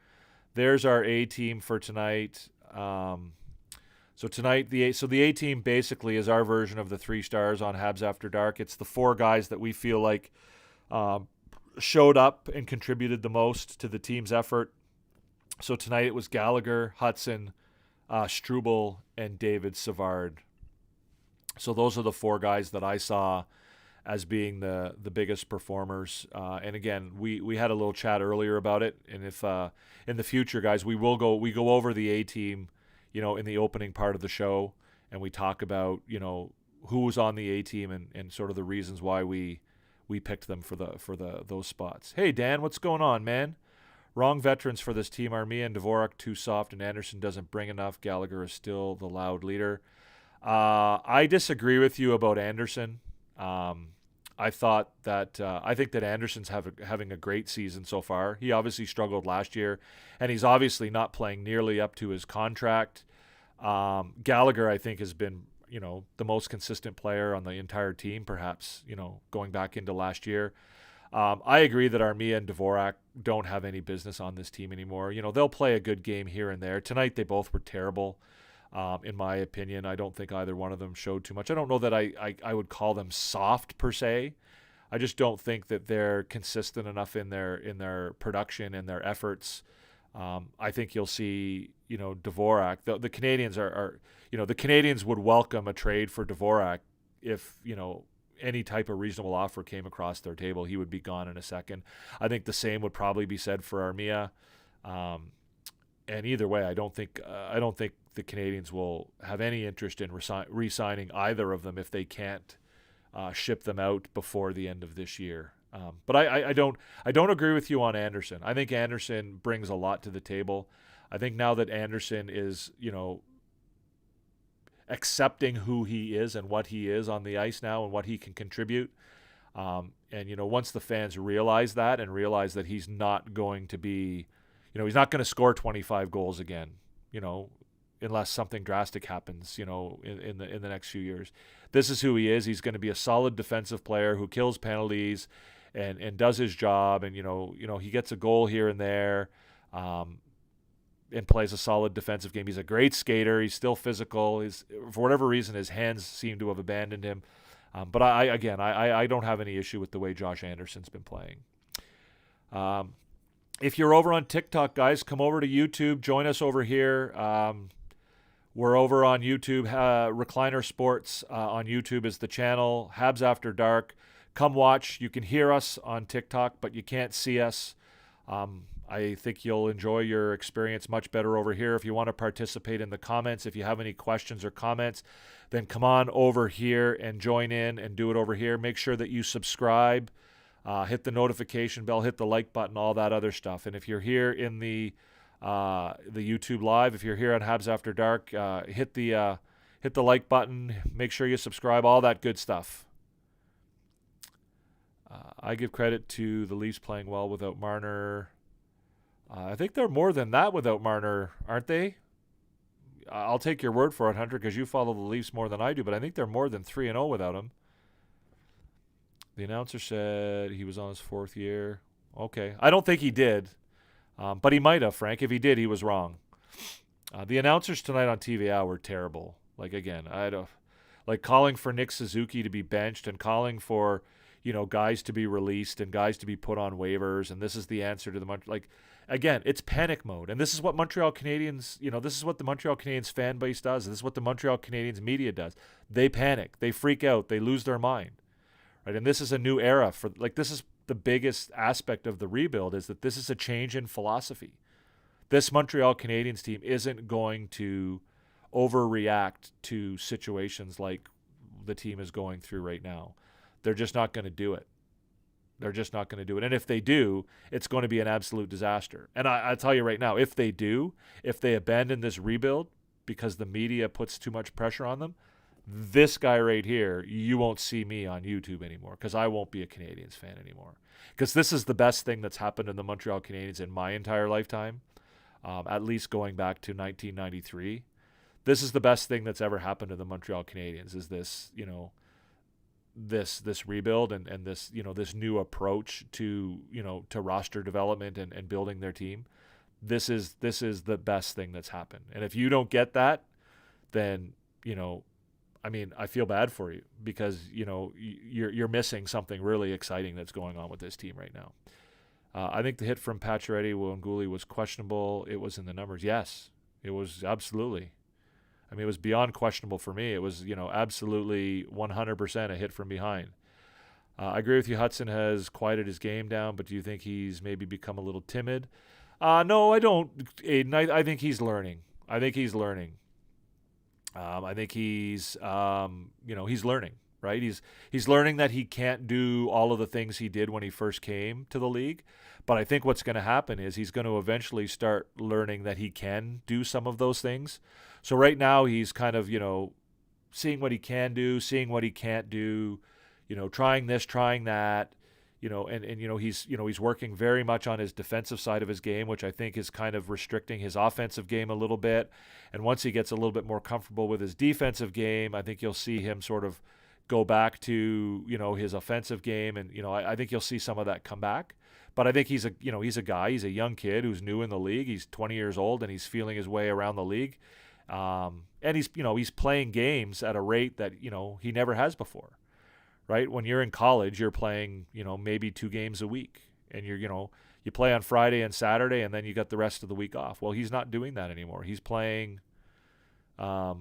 There's our A team for tonight. So tonight, the A team basically is our version of the 3 stars on Habs After Dark. It's the 4 guys that we feel like showed up and contributed the most to the team's effort. So tonight it was Gallagher, Hudson, Struble, and David Savard. So those are the 4 guys that I saw as being the biggest performers. And again, we had a little chat earlier about it. And if in the future, guys, we go over the A team, in the opening part of the show, and we talk about, who was on the A team and sort of the reasons why we picked them for those spots. Hey Dan, what's going on, man? Wrong veterans for this team. Armia and Dvorak too soft, and Anderson doesn't bring enough. Gallagher is still the loud leader. I disagree with you about Anderson. I think that Anderson's having a great season so far. He obviously struggled last year, and he's obviously not playing nearly up to his contract. Gallagher, I think, has been, the most consistent player on the entire team, perhaps, going back into last year. I agree that Armia and Dvorak don't have any business on this team anymore. They'll play a good game here and there. Tonight, they both were terrible, in my opinion. I don't think either one of them showed too much. I don't know that I would call them soft per se. I just don't think that they're consistent enough in their production and their efforts. I think you'll see, Dvorak. The Canadians the Canadians would welcome a trade for Dvorak if, any type of reasonable offer came across their table. He would be gone in a second. I think the same would probably be said for Armia. And either way, I don't think the Canadians will have any interest in re-signing either of them if they can't ship them out before the end of this year. But I don't agree with you on Anderson. I think Anderson brings a lot to the table. I think now that Anderson is, accepting who he is and what he is on the ice now and what he can contribute. And, once the fans realize that and realize that he's not going to be, he's not going to score 25 goals again, unless something drastic happens, in the next few years. This is who he is. He's going to be a solid defensive player who kills penalties and does his job. And, he gets a goal here and there. And plays a solid defensive game. He's a great skater. He's still physical. For whatever reason, his hands seem to have abandoned him. But I don't have any issue with the way Josh Anderson's been playing. If you're over on TikTok, guys, come over to YouTube. Join us over here. We're over on YouTube. Recliner Sports on YouTube is the channel. Habs After Dark. Come watch. You can hear us on TikTok, but you can't see us. I think you'll enjoy your experience much better over here. If you want to participate in the comments, if you have any questions or comments, then come on over here and join in and do it over here. Make sure that you subscribe, hit the notification bell, hit the like button, all that other stuff. And if you're here in the YouTube live, if you're here on Habs After Dark, hit the like button. Make sure you subscribe, all that good stuff. I give credit to the Leafs playing well without Marner. I think they're more than that without Marner, aren't they? I'll take your word for it, Hunter, because you follow the Leafs more than I do, but I think they're more than 3-0 without him. The announcer said he was on his 4th year. Okay. I don't think he did, but he might have, Frank. If he did, he was wrong. The announcers tonight on TVA were terrible. Again, calling for Nick Suzuki to be benched and calling for, guys to be released and guys to be put on waivers, and this is the answer to the again, it's panic mode. And this is what Montreal Canadiens, this is what the Montreal Canadiens fan base does. This is what the Montreal Canadiens media does. They panic. They freak out. They lose their mind. Right? And this is a new era for this is the biggest aspect of the rebuild, is that this is a change in philosophy. This Montreal Canadiens team isn't going to overreact to situations like the team is going through right now. They're just not going to do it. They're just not going to do it. And if they do, it's going to be an absolute disaster. And I'll tell you right now, if they abandon this rebuild because the media puts too much pressure on them, this guy right here, you won't see me on YouTube anymore, because I won't be a Canadiens fan anymore. Because this is the best thing that's happened to the Montreal Canadiens in my entire lifetime, at least going back to 1993. This is the best thing that's ever happened to the Montreal Canadiens, is this, this rebuild and this, this new approach to, to roster development and building their team. This is the best thing that's happened. And if you don't get that, then, I feel bad for you, because, you're missing something really exciting that's going on with this team right now. I think the hit from Pacioretty-Wanguli was questionable. It was in the numbers. Yes, it was absolutely. It was beyond questionable for me. It was, absolutely 100% a hit from behind. I agree with you. Hudson has quieted his game down, but do you think he's maybe become a little timid? No, I don't, Aiden. I think he's learning. I think he's learning. He's learning. right? He's learning that he can't do all of the things he did when he first came to the league. But I think what's going to happen is he's going to eventually start learning that he can do some of those things. So right now he's kind of, seeing what he can do, seeing what he can't do, trying this, trying that, he's working very much on his defensive side of his game, which I think is kind of restricting his offensive game a little bit. And once he gets a little bit more comfortable with his defensive game, I think you'll see him sort of go back to, his offensive game. And, I think you'll see some of that come back. But I think he's a young kid who's new in the league. He's 20 years old and he's feeling his way around the league. And he's playing games at a rate that, he never has before. Right? When you're in college, you're playing, maybe 2 games a week, and you play on Friday and Saturday, and then you got the rest of the week off. Well, he's not doing that anymore. He's playing, at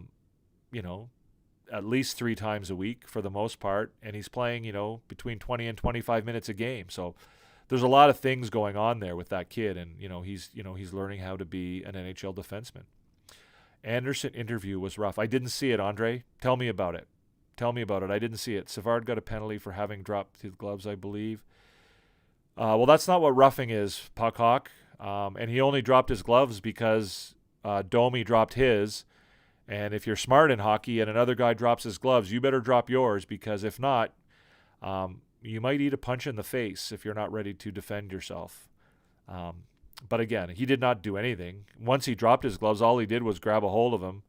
least 3 times a week for the most part, and he's playing, between 20 and 25 minutes a game. So there's a lot of things going on there with that kid, and he's learning how to be an NHL defenseman. Anderson interview was rough. I didn't see it, Andre. Tell me about it. I didn't see it. Savard got a penalty for having dropped his gloves, I believe. Well, that's not what roughing is, Puck Hawk. And he only dropped his gloves because Domi dropped his. And if you're smart in hockey and another guy drops his gloves, you better drop yours, because if not, you might eat a punch in the face if you're not ready to defend yourself. But again, he did not do anything. Once he dropped his gloves, all he did was grab a hold of him.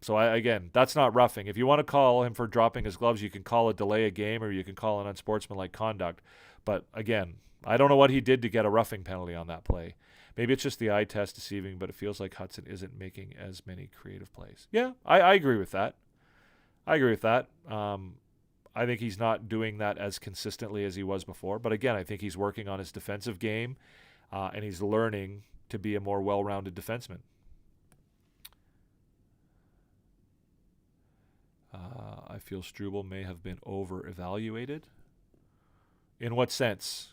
Again, that's not roughing. If you want to call him for dropping his gloves, you can call a delay a game, or you can call an unsportsmanlike conduct. But again, I don't know what he did to get a roughing penalty on that play. Maybe it's just the eye test deceiving, but it feels like Hudson isn't making as many creative plays. Yeah, I agree with that. I think he's not doing that as consistently as he was before. But again, I think he's working on his defensive game, and he's learning to be a more well-rounded defenseman. I feel Struble may have been over-evaluated. In what sense?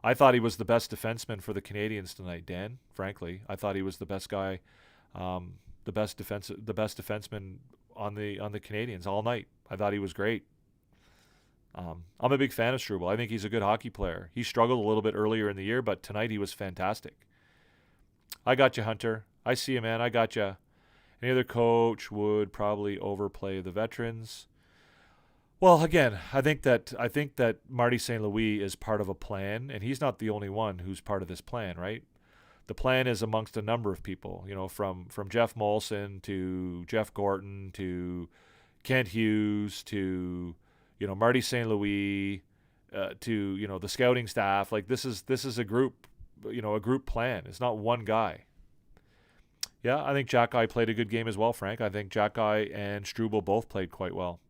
I thought he was the best defenseman for the Canadiens tonight, Dan. Frankly, I thought he was the best guy, the best defenseman on the Canadiens all night. I thought he was great. I'm a big fan of Struble. I think he's a good hockey player. He struggled a little bit earlier in the year, but tonight he was fantastic. I got you, Hunter. I see you, man. I got you. Any other coach would probably overplay the veterans. Well, again, I think that Marty St. Louis is part of a plan, and he's not the only one who's part of this plan, right? The plan is amongst a number of people, from Jeff Molson to Jeff Gorton to Kent Hughes to Marty St. Louis to the scouting staff. Like this is a group, a group plan. It's not one guy. Yeah, I think Jack-Eye played a good game as well, Frank. I think Jack-Eye and Struble both played quite well.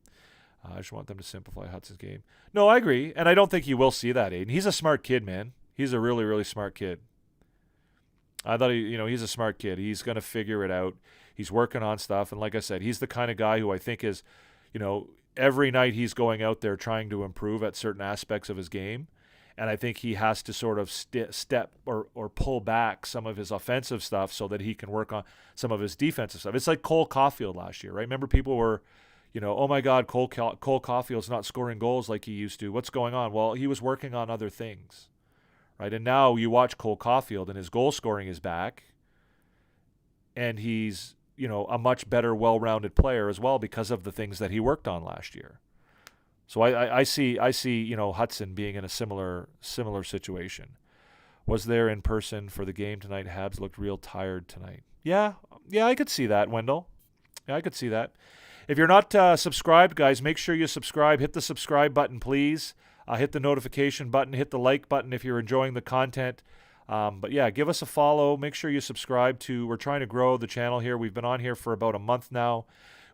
I just want them to simplify Hudson's game. No, I agree, and I don't think you will see that, Aiden. He's a smart kid, man. He's a really, really smart kid. I thought he's a smart kid. He's going to figure it out. He's working on stuff, and like I said, he's the kind of guy who I think is, every night he's going out there trying to improve at certain aspects of his game. And I think he has to sort of step or pull back some of his offensive stuff so that he can work on some of his defensive stuff. It's like Cole Caulfield last year, right? Remember people were, oh my God, Cole Caulfield's not scoring goals like he used to. What's going on? Well, he was working on other things, right? And now you watch Cole Caulfield and his goal scoring is back. And he's, a much better, well-rounded player as well because of the things that he worked on last year. So I see Hudson being in a similar situation. Was there in person for the game tonight? Habs looked real tired tonight. Yeah, I could see that, Wendell. Yeah, I could see that. If you're not subscribed, guys, make sure you subscribe. Hit the subscribe button, please. Hit the notification button. Hit the like button if you're enjoying the content. But yeah, give us a follow. Make sure you subscribe to. We're trying to grow the channel here. We've been on here for about a month now.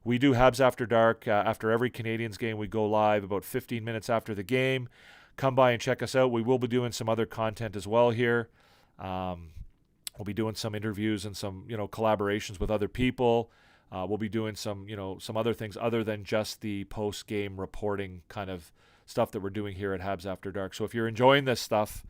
We do Habs After Dark. After every Canadiens game, we go live about 15 minutes after the game. Come by and check us out. We will be doing some other content as well here. We'll be doing some interviews and some, collaborations with other people. We'll be doing some other things other than just the post-game reporting kind of stuff that we're doing here at Habs After Dark. So if you're enjoying this stuff,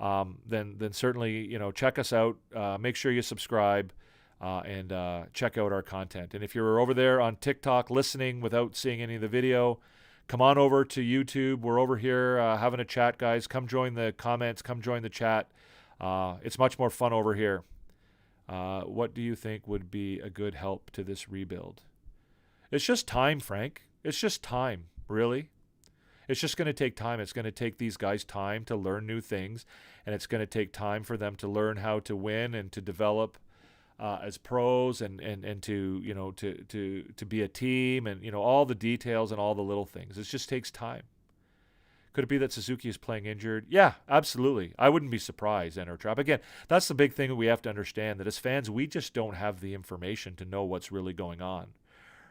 then certainly, check us out. Make sure you subscribe. and check out our content. And if you're over there on TikTok listening without seeing any of the video, come on over to YouTube. We're over here having a chat, guys. Come join the comments. Come join the chat. It's much more fun over here. What do you think would be a good help to this rebuild? It's just time, Frank. It's just time, really. It's just going to take time. It's going to take these guys time to learn new things, and it's going to take time for them to learn how to win and to develop as pros and to to be a team, and all the details and all the little things. It just takes time. Could it be that Suzuki is playing injured? Yeah, absolutely. I wouldn't be surprised, Enter Trap. Again, that's the big thing that we have to understand, that as fans, we just don't have the information to know what's really going on.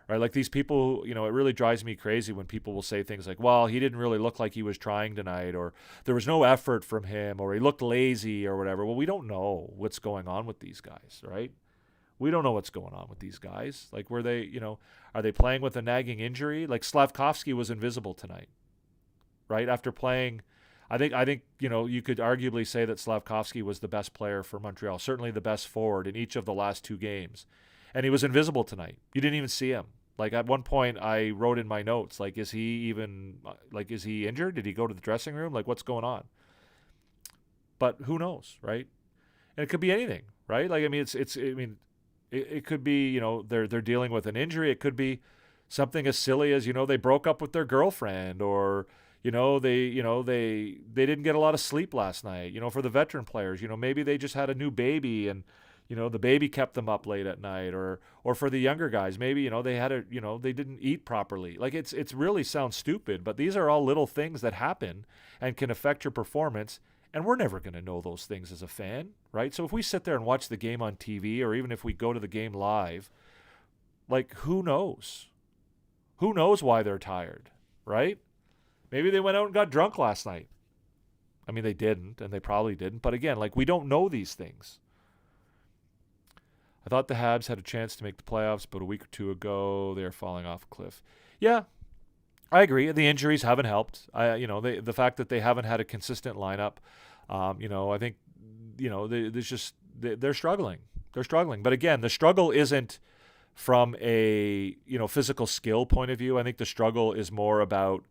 Right? Like these people, it really drives me crazy when people will say things like, well, he didn't really look like he was trying tonight, or there was no effort from him, or he looked lazy or whatever. Well, we don't know what's going on with these guys, right? We don't know what's going on with these guys. Like, were they, are they playing with a nagging injury? Like Slavkovsky was invisible tonight, right? After playing, I think you could arguably say that Slavkovsky was the best player for Montreal, certainly the best forward in each of the last two games. And he was invisible tonight. You didn't even see him. Like, at one point I wrote in my notes, like, is he injured? Did he go to the dressing room? Like, what's going on? But who knows, right? And it could be anything, right? Like, I mean, it could be, they're dealing with an injury. It could be something as silly as, they broke up with their girlfriend, or, they didn't get a lot of sleep last night. For the veteran players, maybe they just had a new baby, and the baby kept them up late at night, or for the younger guys, maybe, they had they didn't eat properly. Like, it's really sounds stupid, but these are all little things that happen and can affect your performance. And we're never going to know those things as a fan, right? So if we sit there and watch the game on TV, or even if we go to the game live, like, who knows? Who knows why they're tired, right? Maybe they went out and got drunk last night. I mean, they didn't, and they probably didn't. But again, like, we don't know these things. I thought the Habs had a chance to make the playoffs, but a week or two ago, they're falling off a cliff. Yeah, I agree. The injuries haven't helped. The fact that they haven't had a consistent lineup, I think, they're struggling. They're struggling. But again, the struggle isn't from a, physical skill point of view. I think the struggle is more about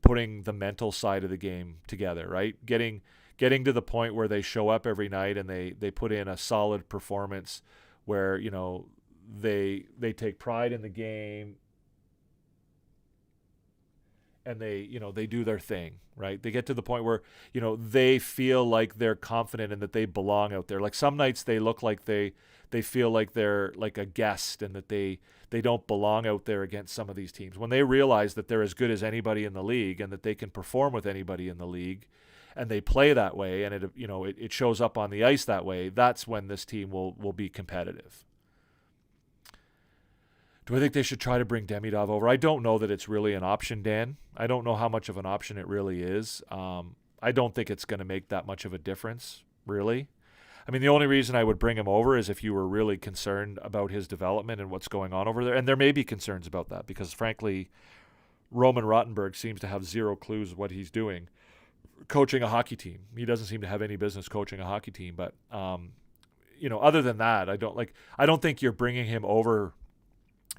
putting the mental side of the game together, right? Getting to the point where they show up every night and they put in a solid performance where, they take pride in the game, and they do their thing, right? They get to the point where, they feel like they're confident and that they belong out there. Like, some nights they look like they feel like they're like a guest, and that they don't belong out there against some of these teams. When they realize that they're as good as anybody in the league, and that they can perform with anybody in the league, and they play that way, and it shows up on the ice that way, that's when this team will be competitive. Do I think they should try to bring Demidov over? I don't know that it's really an option, Dan. I don't know how much of an option it really is. I don't think it's going to make that much of a difference, really. I mean, the only reason I would bring him over is if you were really concerned about his development and what's going on over there. And there may be concerns about that because, frankly, Roman Rottenberg seems to have zero clues what he's doing coaching a hockey team. He doesn't seem to have any business coaching a hockey team. But, other than that, I don't think you're bringing him over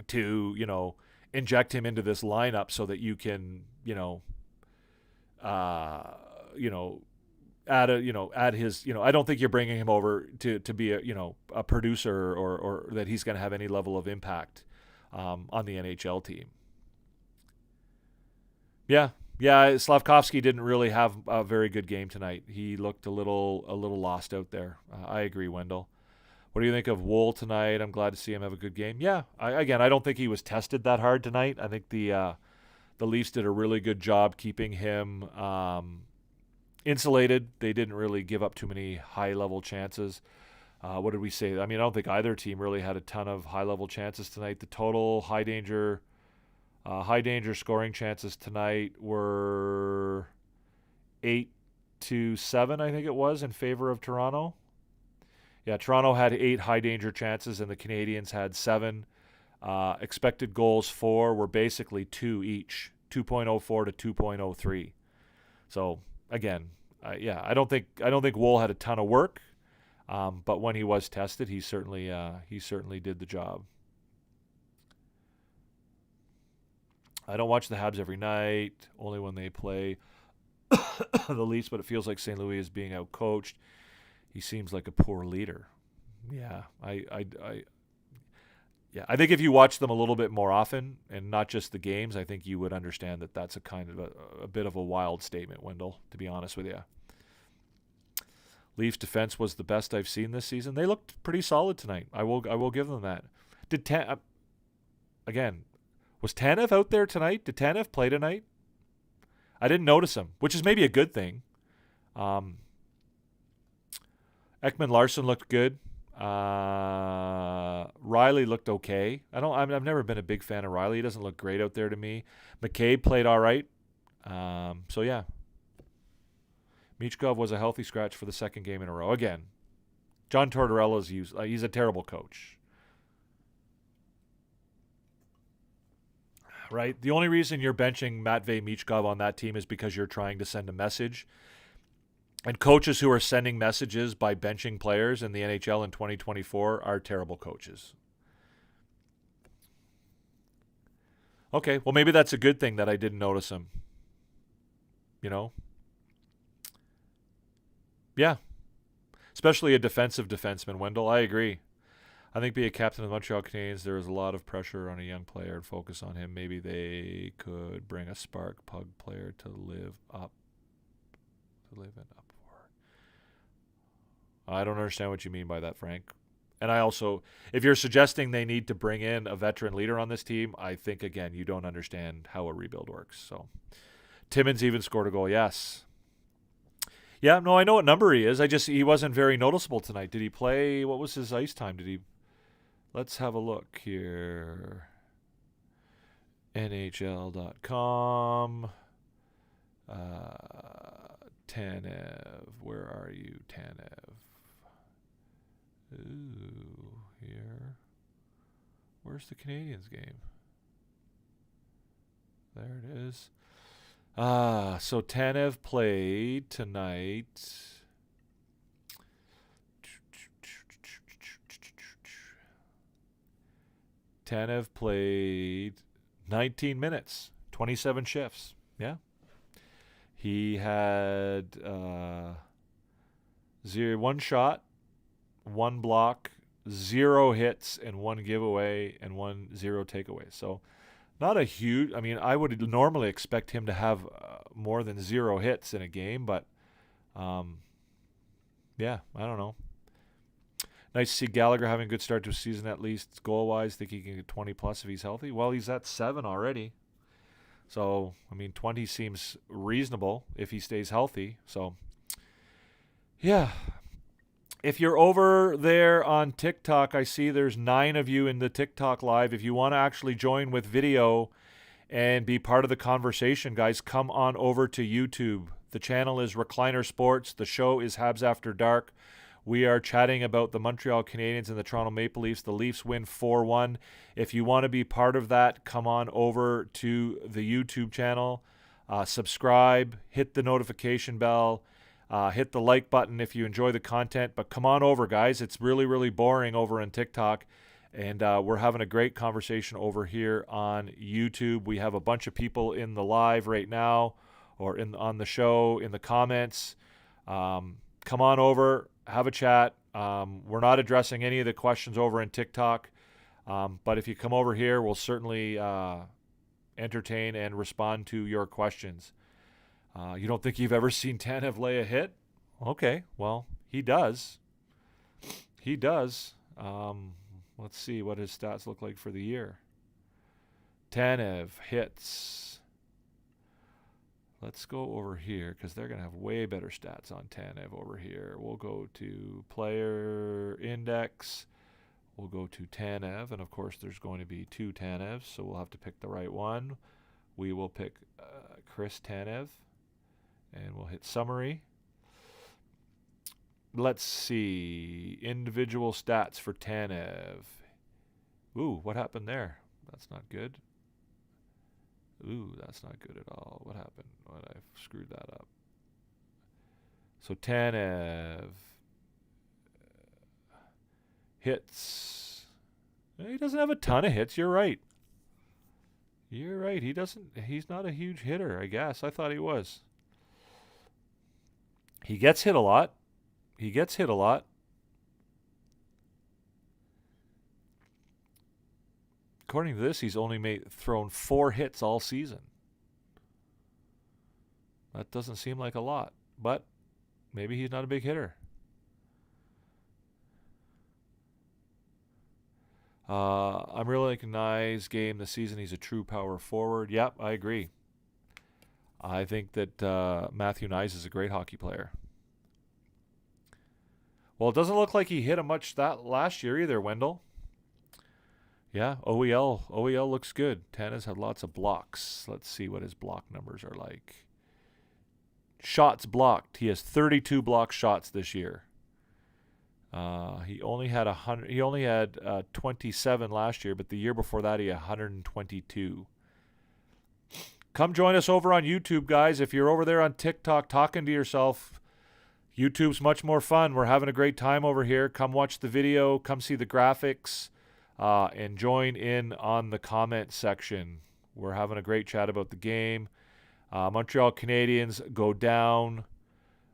to, inject him into this lineup so that you can, add his, I don't think you're bringing him over to be a producer or that he's going to have any level of impact on the NHL team. Yeah, Slavkovsky didn't really have a very good game tonight. He looked a little lost out there. I agree, Wendell. What do you think of Wool tonight? I'm glad to see him have a good game. Yeah, I don't think he was tested that hard tonight. I think the Leafs did a really good job keeping him insulated. They didn't really give up too many high-level chances. What did we say? I mean, I don't think either team really had a ton of high-level chances tonight. The total high-danger scoring chances tonight were 8-7, I think it was, in favor of Toronto. Yeah, Toronto had 8 high-danger chances, and the Canadiens had 7. Expected goals for were basically 2 each, 2.04 to 2.03. So again, I don't think Wool had a ton of work. But when he was tested, he certainly did the job. I don't watch the Habs every night, only when they play the Leafs, but it feels like St. Louis is being outcoached. He seems like a poor leader. Yeah, I think if you watch them a little bit more often and not just the games, I think you would understand that that's a kind of a bit of a wild statement, Wendell, to be honest with you. Leafs defense was the best I've seen this season. They looked pretty solid tonight. I will give them that. Was Tanev out there tonight? Did Tanev play tonight? I didn't notice him, which is maybe a good thing. Ekman-Larsson looked good. Riley looked okay. I've never been a big fan of Riley. He doesn't look great out there to me. McCabe played all right. So yeah. Michkov was a healthy scratch for the second game in a row. Again, John Tortorella's he's a terrible coach. Right? The only reason you're benching Matvei Michkov on that team is because you're trying to send a message. And coaches who are sending messages by benching players in the NHL in 2024 are terrible coaches. Okay, well, maybe that's a good thing that I didn't notice him. You know? Yeah. Especially a defensive defenseman, Wendell. I agree. I think being a captain of the Montreal Canadiens, there is a lot of pressure on a young player and focus on him. Maybe they could bring a spark plug player to live it up for. I don't understand what you mean by that, Frank. And I also, if you're suggesting they need to bring in a veteran leader on this team, I think, again, you don't understand how a rebuild works. So Timmins even scored a goal, yes. Yeah, no, I know what number he is. He wasn't very noticeable tonight. Did he play? What was his ice time? Let's have a look here. NHL.com. Tanev. Where are you, Tanev? Ooh, here. Where's the Canadiens game? There it is. So Tanev played tonight. Tanev played 19 minutes, 27 shifts. Yeah. He had 1 shot, 1 block, 0 hits, and 1 giveaway, and 0 takeaway. So not a huge. I mean, I would normally expect him to have more than 0 hits in a game, but yeah, I don't know. Nice to see Gallagher having a good start to his season, at least goal-wise. Think he can get 20 plus if he's healthy. Well, he's at 7 already. So, I mean, 20 seems reasonable if he stays healthy. So, yeah. If you're over there on TikTok, I see there's 9 of you in the TikTok live. If you want to actually join with video and be part of the conversation, guys, come on over to YouTube. The channel is Recliner Sports. The show is Habs After Dark. We are chatting about the Montreal Canadiens and the Toronto Maple Leafs. The Leafs win 4-1. If you want to be part of that, come on over to the YouTube channel. Subscribe, hit the notification bell, hit the like button if you enjoy the content. But come on over, guys. It's really, really boring over on TikTok. And we're having a great conversation over here on YouTube. We have a bunch of people in the live right now or on the show in the comments. Come on over. Have a chat. We're not addressing any of the questions over in TikTok, but if you come over here, we'll certainly entertain and respond to your questions. You don't think you've ever seen Tanev lay a hit? Okay, well, he does. He does. Let's see what his stats look like for the year. Tanev hits. Let's go over here because they're going to have way better stats on Tanev over here. We'll go to player index. We'll go to Tanev. And, of course, there's going to be 2 Tanevs, so we'll have to pick the right one. We will pick Chris Tanev, and we'll hit summary. Let's see. Individual stats for Tanev. Ooh, what happened there? That's not good. Ooh, that's not good at all. What happened? What, I screwed that up. So Tanev, Hits. He doesn't have a ton of hits. You're right. You're right. He's not a huge hitter, I guess. I thought he was. He gets hit a lot. According to this, he's only thrown 4 hits all season. That doesn't seem like a lot, but maybe he's not a big hitter. I'm really liking Nye's game this season. He's a true power forward. Yep, I agree. I think that Matthew Nyes is a great hockey player. Well, it doesn't look like he hit him much that last year either, Wendell. Yeah, OEL looks good. Tana's had lots of blocks. Let's see what his block numbers are like. Shots blocked. He has 32 block shots this year. He only had 100. He only had 27 last year, but the year before that he had 122. Come join us over on YouTube, guys. If you're over there on TikTok talking to yourself, YouTube's much more fun. We're having a great time over here. Come watch the video. Come see the graphics, and join in on the comment section. We're having a great chat about the game. Montreal Canadiens go down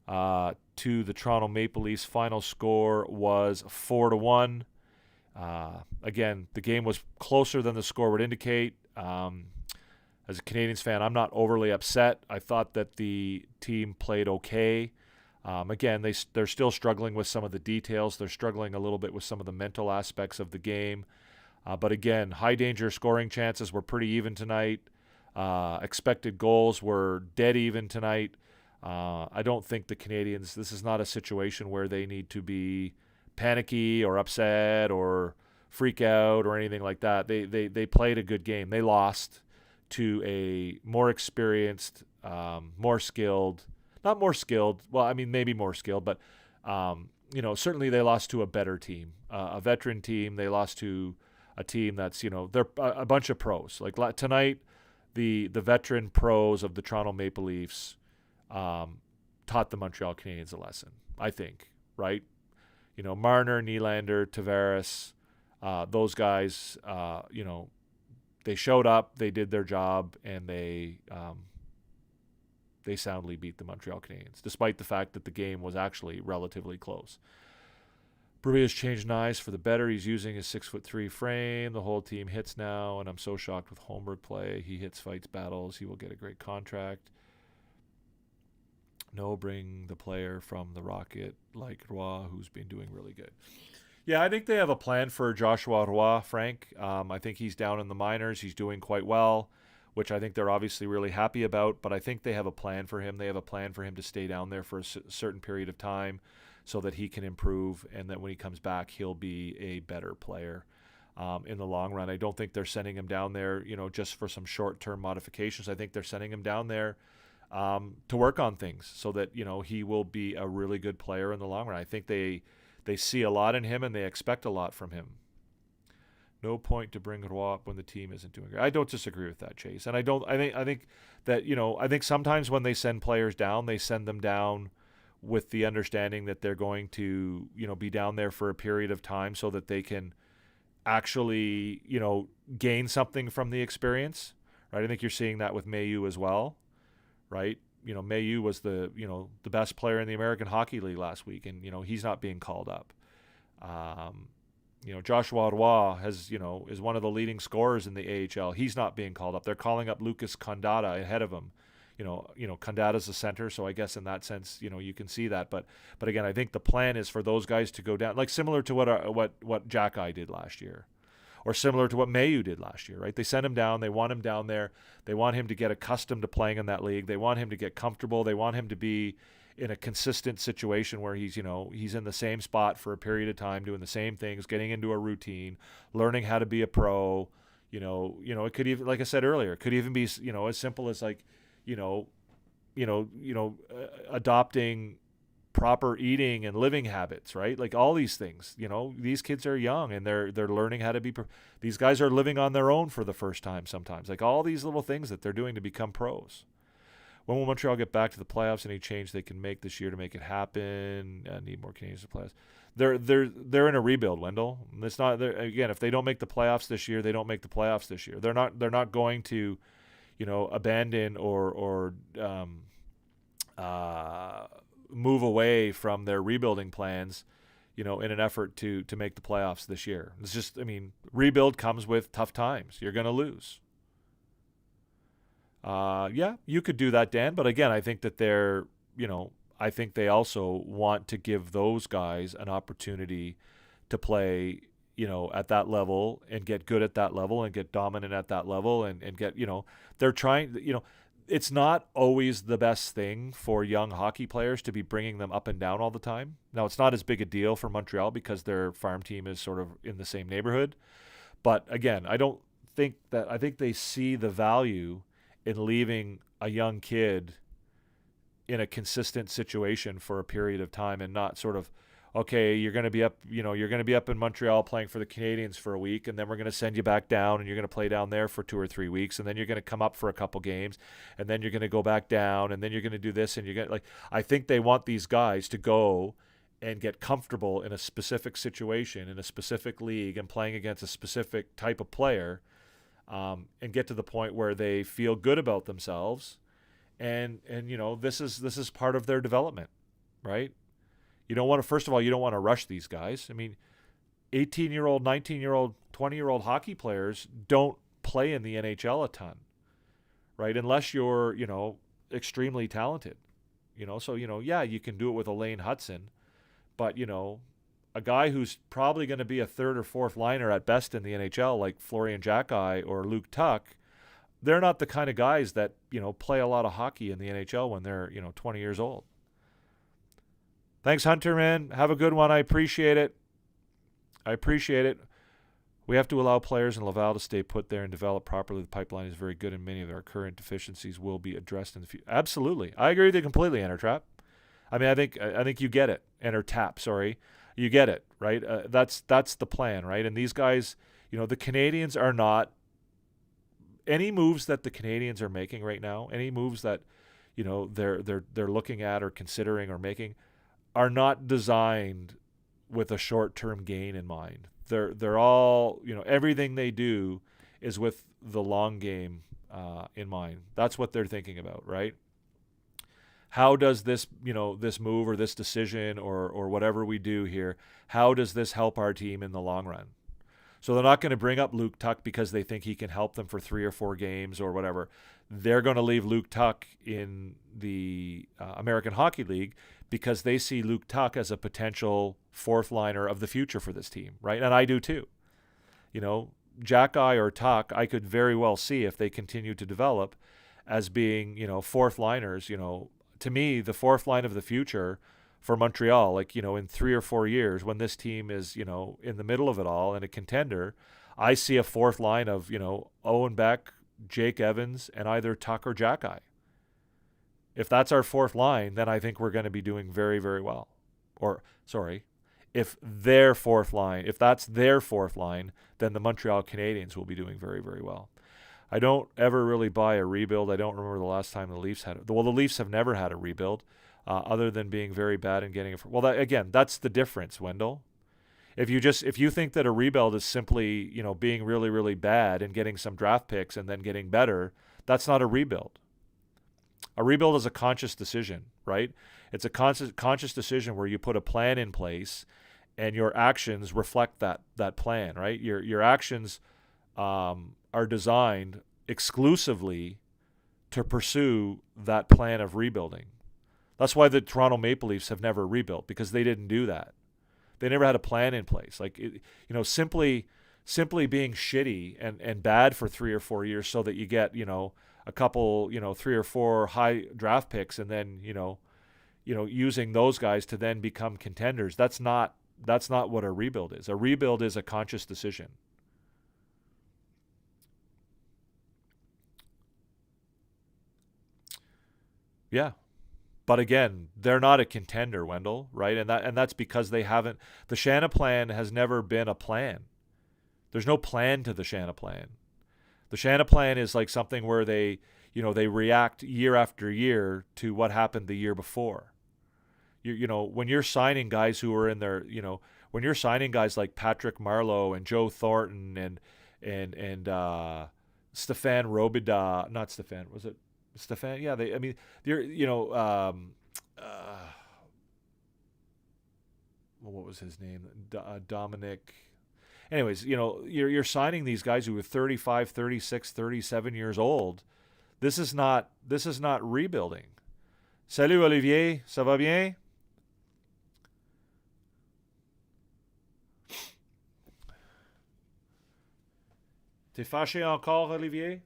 to the Toronto Maple Leafs. Final score was 4-1. Again, the game was closer than the score would indicate. As a Canadiens fan, I'm not overly upset. I thought that the team played okay. Again, they're still struggling with some of the details. They're struggling a little bit with some of the mental aspects of the game. But again, high danger scoring chances were pretty even tonight. Expected goals were dead even tonight. I don't think the Canadiens, this is not a situation where they need to be panicky or upset or freak out or anything like that. They played a good game. They lost to a more experienced, more skilled, not more skilled, well, I mean, maybe more skilled, but, certainly they lost to a better team, a veteran team. They lost to a team that's, they're a bunch of pros. Like tonight, the veteran pros of the Toronto Maple Leafs taught the Montreal Canadiens a lesson, I think, right? Marner, Nylander, Tavares, those guys, they showed up, they did their job, and they soundly beat the Montreal Canadiens, despite the fact that the game was actually relatively close. Brewer has changed Nyes for the better. He's using his 6'3" frame. The whole team hits now, and I'm so shocked with Holmberg play. He hits, fights, battles. He will get a great contract. No, bring the player from the Rocket like Roy, who's been doing really good. Yeah, I think they have a plan for Joshua Roy, Frank. I think he's down in the minors. He's doing quite well, which I think they're obviously really happy about. But I think they have a plan for him. They have a plan for him to stay down there for a certain period of time so that he can improve, and that when he comes back, he'll be a better player in the long run. I don't think they're sending him down there, just for some short-term modifications. I think they're sending him down there to work on things so that, he will be a really good player in the long run. I think they see a lot in him, and they expect a lot from him. No point to bring Roy up when the team isn't doing great. I don't disagree with that, Chase. And I think that, I think sometimes when they send players down, they send them down with the understanding that they're going to, be down there for a period of time so that they can actually, gain something from the experience, right? I think you're seeing that with Mailloux as well, right? Mailloux was the best player in the American Hockey League last week, and, he's not being called up. Joshua Roy is one of the leading scorers in the AHL. He's not being called up. They're calling up Lucas Condada ahead of him. Condada's a center, so I guess in that sense, you can see that. But again, I think the plan is for those guys to go down, like similar to what Jack-I did last year, or similar to what Mailloux did last year, right? They send him down. They want him down there. They want him to get accustomed to playing in that league. They want him to get comfortable. They want him to be in a consistent situation where he's in the same spot for a period of time, doing the same things, getting into a routine, learning how to be a pro. It could even, like I said earlier, it could even be, as simple as like, adopting proper eating and living habits, right? Like all these things, these kids are young and they're learning how to be, these guys are living on their own for the first time sometimes, like all these little things that they're doing to become pros. when will Montreal get back to the playoffs? Any change they can make this year to make it happen? Need more Canadiens to playoffs. They're in a rebuild, Wendell. It's not again. If they don't make the playoffs this year, they don't make the playoffs this year. They're not going to, abandon or move away from their rebuilding plans, in an effort to make the playoffs this year. It's just, rebuild comes with tough times. You're going to lose. Yeah, you could do that, Dan. But again, I think that I think they also want to give those guys an opportunity to play, at that level and get good at that level and get dominant at that level and get, they're trying, it's not always the best thing for young hockey players to be bringing them up and down all the time. Now, it's not as big a deal for Montreal because their farm team is sort of in the same neighborhood. But again, I think they see the value in leaving a young kid in a consistent situation for a period of time and not sort of, okay, you're going to be up in Montreal playing for the Canadiens for a week, and then we're going to send you back down and you're going to play down there for 2 or 3 weeks, and then you're going to come up for a couple games, and then you're going to go back down, and then you're going to do this, and you're going to I think they want these guys to go and get comfortable in a specific situation in a specific league and playing against a specific type of player, and get to the point where they feel good about themselves, and this is part of their development, right? You don't want to, first of all, you don't want to rush these guys. 18-year-old, 19-year-old, 20-year-old hockey players don't play in the NHL a ton, right? Unless you're, extremely talented, So, yeah, you can do it with a Lane Hudson, but, a guy who's probably going to be a third or fourth liner at best in the NHL, like Florian Jacki or Luke Tuck, they're not the kind of guys that, play a lot of hockey in the NHL when they're, 20 years old. Thanks, Hunter, man. Have a good one. I appreciate it. We have to allow players in Laval to stay put there and develop properly. The pipeline is very good, and many of our current deficiencies will be addressed in the future. Absolutely. I agree with you completely, Entertrap. I think you get it. Entertap, sorry. You get it, right? That's the plan, right? And these guys, the Canadiens are not any moves that the Canadiens are making right now, any moves that, they're looking at or considering or making are not designed with a short-term gain in mind. They're all, everything they do is with the long game in mind. That's what they're thinking about, right? How does this, this move or this decision or whatever we do here, how does this help our team in the long run? So they're not going to bring up Luke Tuck because they think he can help them for 3 or 4 games or whatever. They're going to leave Luke Tuck in the American Hockey League because they see Luke Tuck as a potential fourth liner of the future for this team, right? And I do too. Jacki or Tuck, I could very well see if they continue to develop as being, fourth liners. To me, the fourth line of the future for Montreal, in 3 or 4 years when this team is, in the middle of it all and a contender, I see a fourth line of, Owen Beck, Jake Evans, and either Tuck or Jacki. If that's our fourth line, then I think we're going to be doing very, very well. If that's their fourth line, then the Montreal Canadiens will be doing very, very well. I don't ever really buy a rebuild. I don't remember the last time the Leafs had it. Well, the Leafs have never had a rebuild other than being very bad and getting it. That's the difference, Wendell. If you think that a rebuild is simply, being really, really bad and getting some draft picks and then getting better, that's not a rebuild. A rebuild is a conscious decision, right? It's a conscious decision where you put a plan in place and your actions reflect that plan, right? Your actions are designed exclusively to pursue that plan of rebuilding. That's why the Toronto Maple Leafs have never rebuilt, because they didn't do that. They never had a plan in place. Simply being shitty and bad for 3 or 4 years so that you get, a couple, 3 or 4 high draft picks and then, using those guys to then become contenders. That's not what a rebuild is. A rebuild is a conscious decision. Yeah. But again, they're not a contender, Wendell, right? And that's because they haven't. The Shanna plan has never been a plan. There's no plan to the Shanna plan. The Shanna plan is like something where they, they react year after year to what happened the year before. When you're signing guys who are in their, when you're signing guys like Patrick Marleau and Joe Thornton and Stefan Robida, not Stefan, was it Stefan? Yeah, what was his name? Dominic. Anyways, you're signing these guys who are 35, 36, 37 years old. This is not rebuilding. Salut Olivier, ça va bien? T'es fâché encore, Olivier?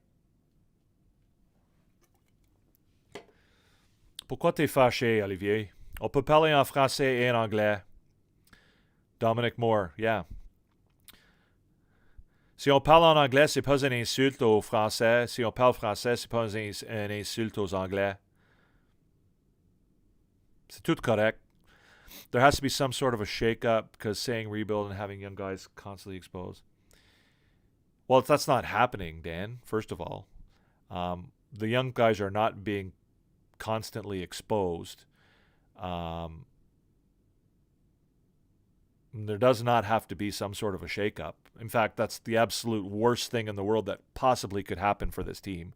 Pourquoi t'es fâché, Olivier? On peut parler en français et en anglais. Dominic Moore, yeah. Si on parle en anglais, c'est pas une insulte aux Français. Si on parle français, c'est pas une insulte aux Anglais. C'est tout correct. There has to be some sort of a shake-up because saying rebuild and having young guys constantly exposed. Well, that's not happening, Dan, first of all. The young guys are not being constantly exposed. There does not have to be some sort of a shakeup. In fact, that's the absolute worst thing in the world that possibly could happen for this team,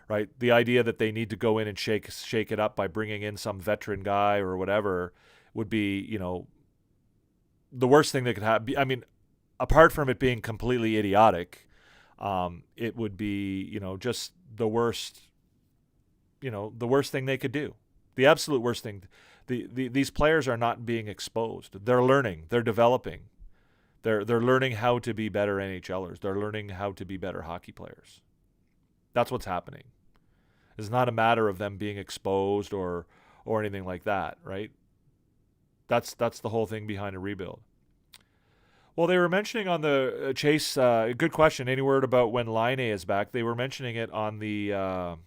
right? The idea that they need to go in and shake it up by bringing in some veteran guy or whatever would be, the worst thing that could happen. I mean, apart from it being completely idiotic, it would be, just the worst, the worst thing they could do. The absolute worst thing. These players are not being exposed. They're learning. They're developing. They're learning how to be better NHLers. They're learning how to be better hockey players. That's what's happening. It's not a matter of them being exposed or anything like that, right? That's the whole thing behind a rebuild. Well, they were mentioning on the Chase. Good question. Any word about when Laine is back? They were mentioning it on the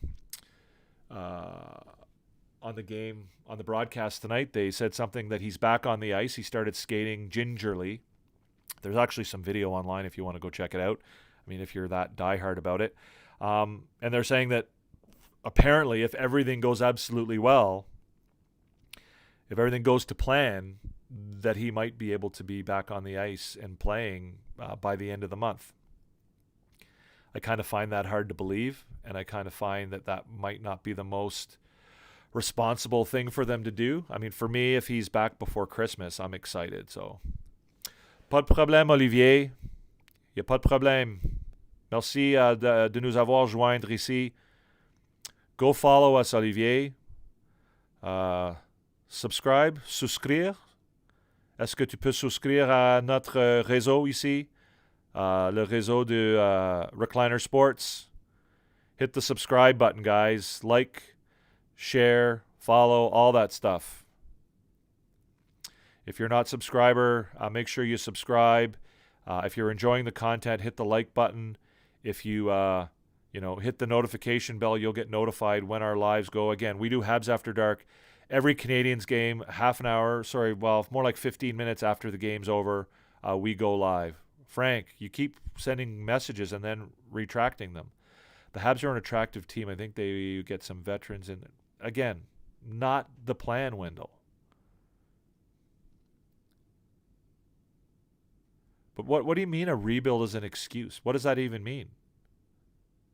game, on the broadcast tonight. They said something that he's back on the ice. He started skating gingerly. There's actually some video online if you want to go check it out. I mean, if you're that diehard about it. And they're saying that apparently if everything goes absolutely well, if everything goes to plan, that he might be able to be back on the ice and playing by the end of the month. I kind of find that hard to believe, and I kind of find that might not be the most responsible thing for them to do. I mean, for me, if he's back before Christmas, I'm excited. So, pas de problème, Olivier. Y a pas de problème. Merci de nous avoir joindre ici. Go follow us, Olivier. Subscribe, souscrire. Est-ce que tu peux souscrire à notre réseau ici? Le réseau de Recliner Sports. Hit the subscribe button, guys. Like, share, follow, all that stuff. If you're not a subscriber, make sure you subscribe. If you're enjoying the content, hit the like button. If you, hit the notification bell, you'll get notified when our lives go. Again, we do Habs After Dark every Canadiens game, more like 15 minutes after the game's over, we go live. Frank, you keep sending messages and then retracting them. The Habs are an attractive team. I think they get some veterans in. Again, not the plan, Wendell. But what do you mean a rebuild is an excuse? What does that even mean?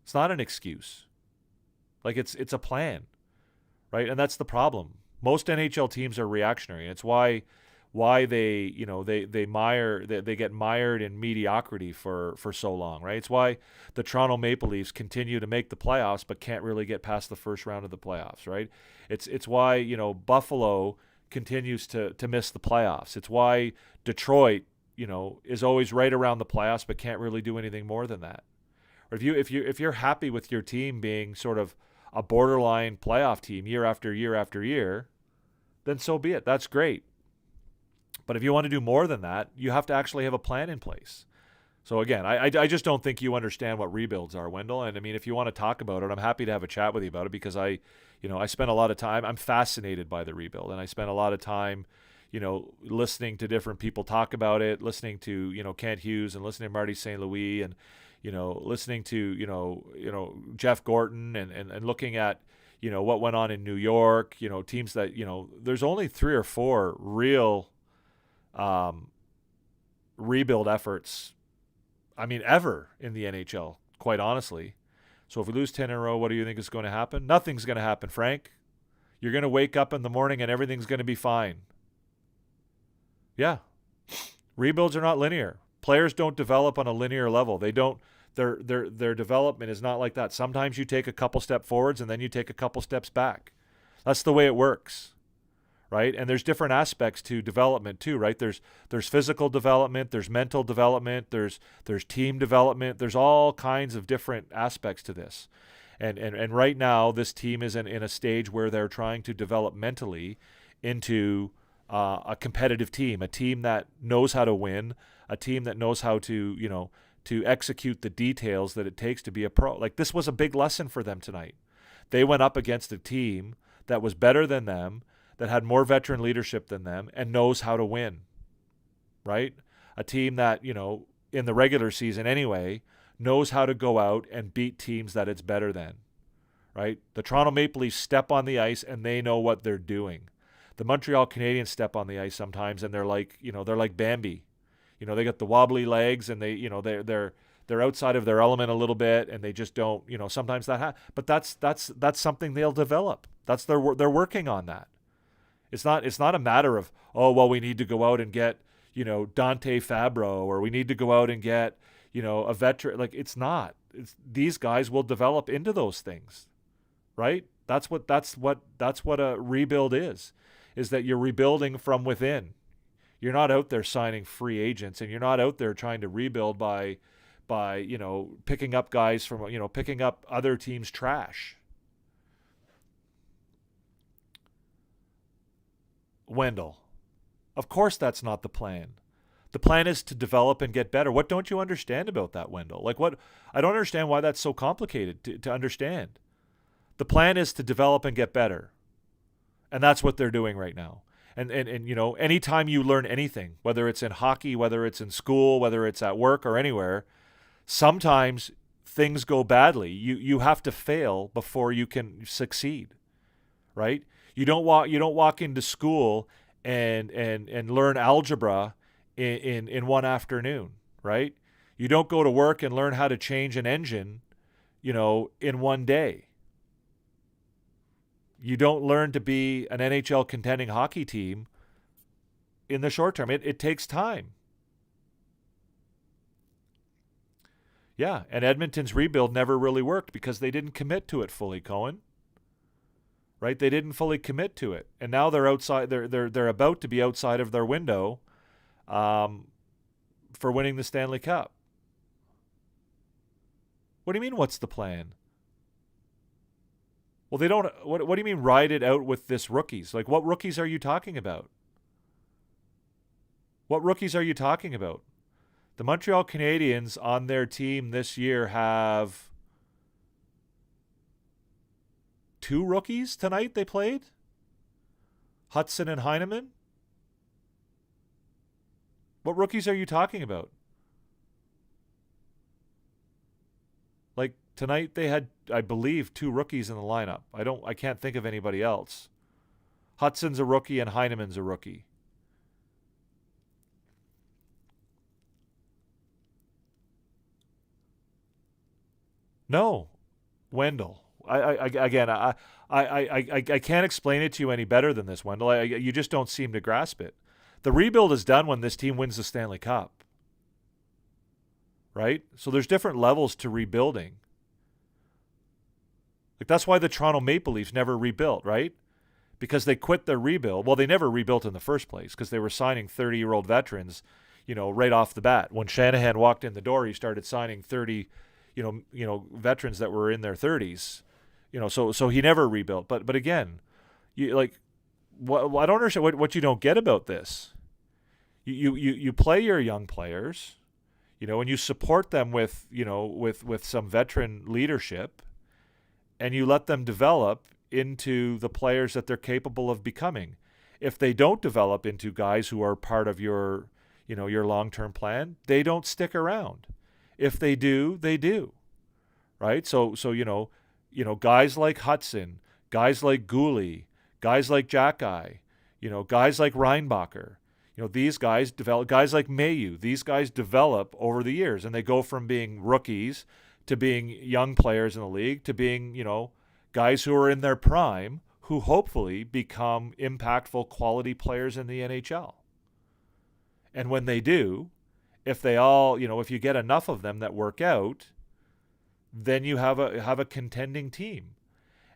It's not an excuse. Like it's a plan, right? And that's the problem. Most NHL teams are reactionary. It's why they get mired in mediocrity for so long, right? It's why the Toronto Maple Leafs continue to make the playoffs but can't really get past the first round of the playoffs, right? It's why, Buffalo continues to miss the playoffs. It's why Detroit, is always right around the playoffs but can't really do anything more than that. Or if you're happy with your team being sort of a borderline playoff team year after year after year, then so be it. That's great. But if you want to do more than that, you have to actually have a plan in place. So again, I just don't think you understand what rebuilds are, Wendell. And I mean, if you want to talk about it, I'm happy to have a chat with you about it because I spent a lot of time. I'm fascinated by the rebuild, and I spent a lot of time, listening to different people talk about it, listening to Kent Hughes and listening to Marty St. Louis, and listening to, Jeff Gorton and looking at, what went on in New York, teams that, there's only 3 or 4 real rebuild efforts, ever in the NHL, quite honestly. So if we lose 10 in a row, what do you think is going to happen? Nothing's going to happen, Frank. You're going to wake up in the morning and everything's going to be fine. Yeah. Rebuilds are not linear. Players don't develop on a linear level. They don't. Their development is not like that. Sometimes you take a couple steps forwards and then you take a couple steps back. That's the way it works, right? And there's different aspects to development too, right? There's physical development, there's mental development, there's team development. There's all kinds of different aspects to this. And right now, this team is in a stage where they're trying to develop mentally into a competitive team, a team that knows how to win, a team that knows how to, to execute the details that it takes to be a pro. Like, this was a big lesson for them tonight. They went up against a team that was better than them, that had more veteran leadership than them, and knows how to win, right? A team that, in the regular season anyway, knows how to go out and beat teams that it's better than, right? The Toronto Maple Leafs step on the ice and they know what they're doing. The Montreal Canadiens step on the ice sometimes and they're like, they're like Bambi. They got the wobbly legs and they, they're outside of their element a little bit and they just don't, sometimes that but that's something they'll develop. They're working on that. It's not a matter of, oh, well, we need to go out and get, Dante Fabro, or we need to go out and get, a veteran. Like, it's not. These guys will develop into those things, right? That's what a rebuild is that you're rebuilding from within. You're not out there signing free agents, and you're not out there trying to rebuild by picking up guys from, picking up other teams' trash. Wendell, of course that's not the plan. The plan is to develop and get better. What don't you understand about that, Wendell? Like, what? I don't understand why that's so complicated to understand. The plan is to develop and get better. And that's what they're doing right now. And anytime you learn anything, whether it's in hockey, whether it's in school, whether it's at work or anywhere, sometimes things go badly. You have to fail before you can succeed, right? You don't walk into school and learn algebra in one afternoon, right? You don't go to work and learn how to change an engine, in one day. You don't learn to be an NHL contending hockey team in the short term. It takes time. Yeah, and Edmonton's rebuild never really worked because they didn't commit to it fully, Cohen. Right? They didn't fully commit to it. And now they're outside, they're about to be outside of their window for winning the Stanley Cup. What do you mean, what's the plan? Well, they don't. What do you mean, ride it out with this rookies? Like, what rookies are you talking about? What rookies are you talking about? The Montreal Canadiens on their team this year have 2 rookies tonight they played? Hudson and Heineman? What rookies are you talking about? Like, tonight they had, I believe, 2 rookies in the lineup. I can't think of anybody else. Hudson's a rookie and Heineman's a rookie. No, Wendell. I can't explain it to you any better than this, Wendell. You just don't seem to grasp it. The rebuild is done when this team wins the Stanley Cup. Right? So there's different levels to rebuilding. Like, that's why the Toronto Maple Leafs never rebuilt, right? Because they quit their rebuild. Well, they never rebuilt in the first place because they were signing 30-year-old veterans, right off the bat. When Shanahan walked in the door, he started signing 30, veterans that were in their 30s. So he never rebuilt. But again, I don't understand what you don't get about this. You play your young players, and you support them with some veteran leadership, and you let them develop into the players that they're capable of becoming. If they don't develop into guys who are part of your long-term plan, they don't stick around. If they do, they do. Right? So guys like Hudson, guys like Gooley, guys like Jackeye, guys like Reinbacher, these guys develop, guys like Mayu, these guys develop over the years, and they go from being rookies to being young players in the league to being, guys who are in their prime who hopefully become impactful quality players in the NHL. And when they do, if they all, if you get enough of them that work out, then you have a contending team.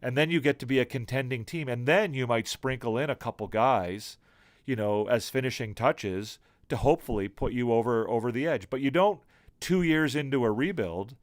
And then you get to be a contending team. And then you might sprinkle in a couple guys, as finishing touches to hopefully put you over the edge. But you don't 2 years into a rebuild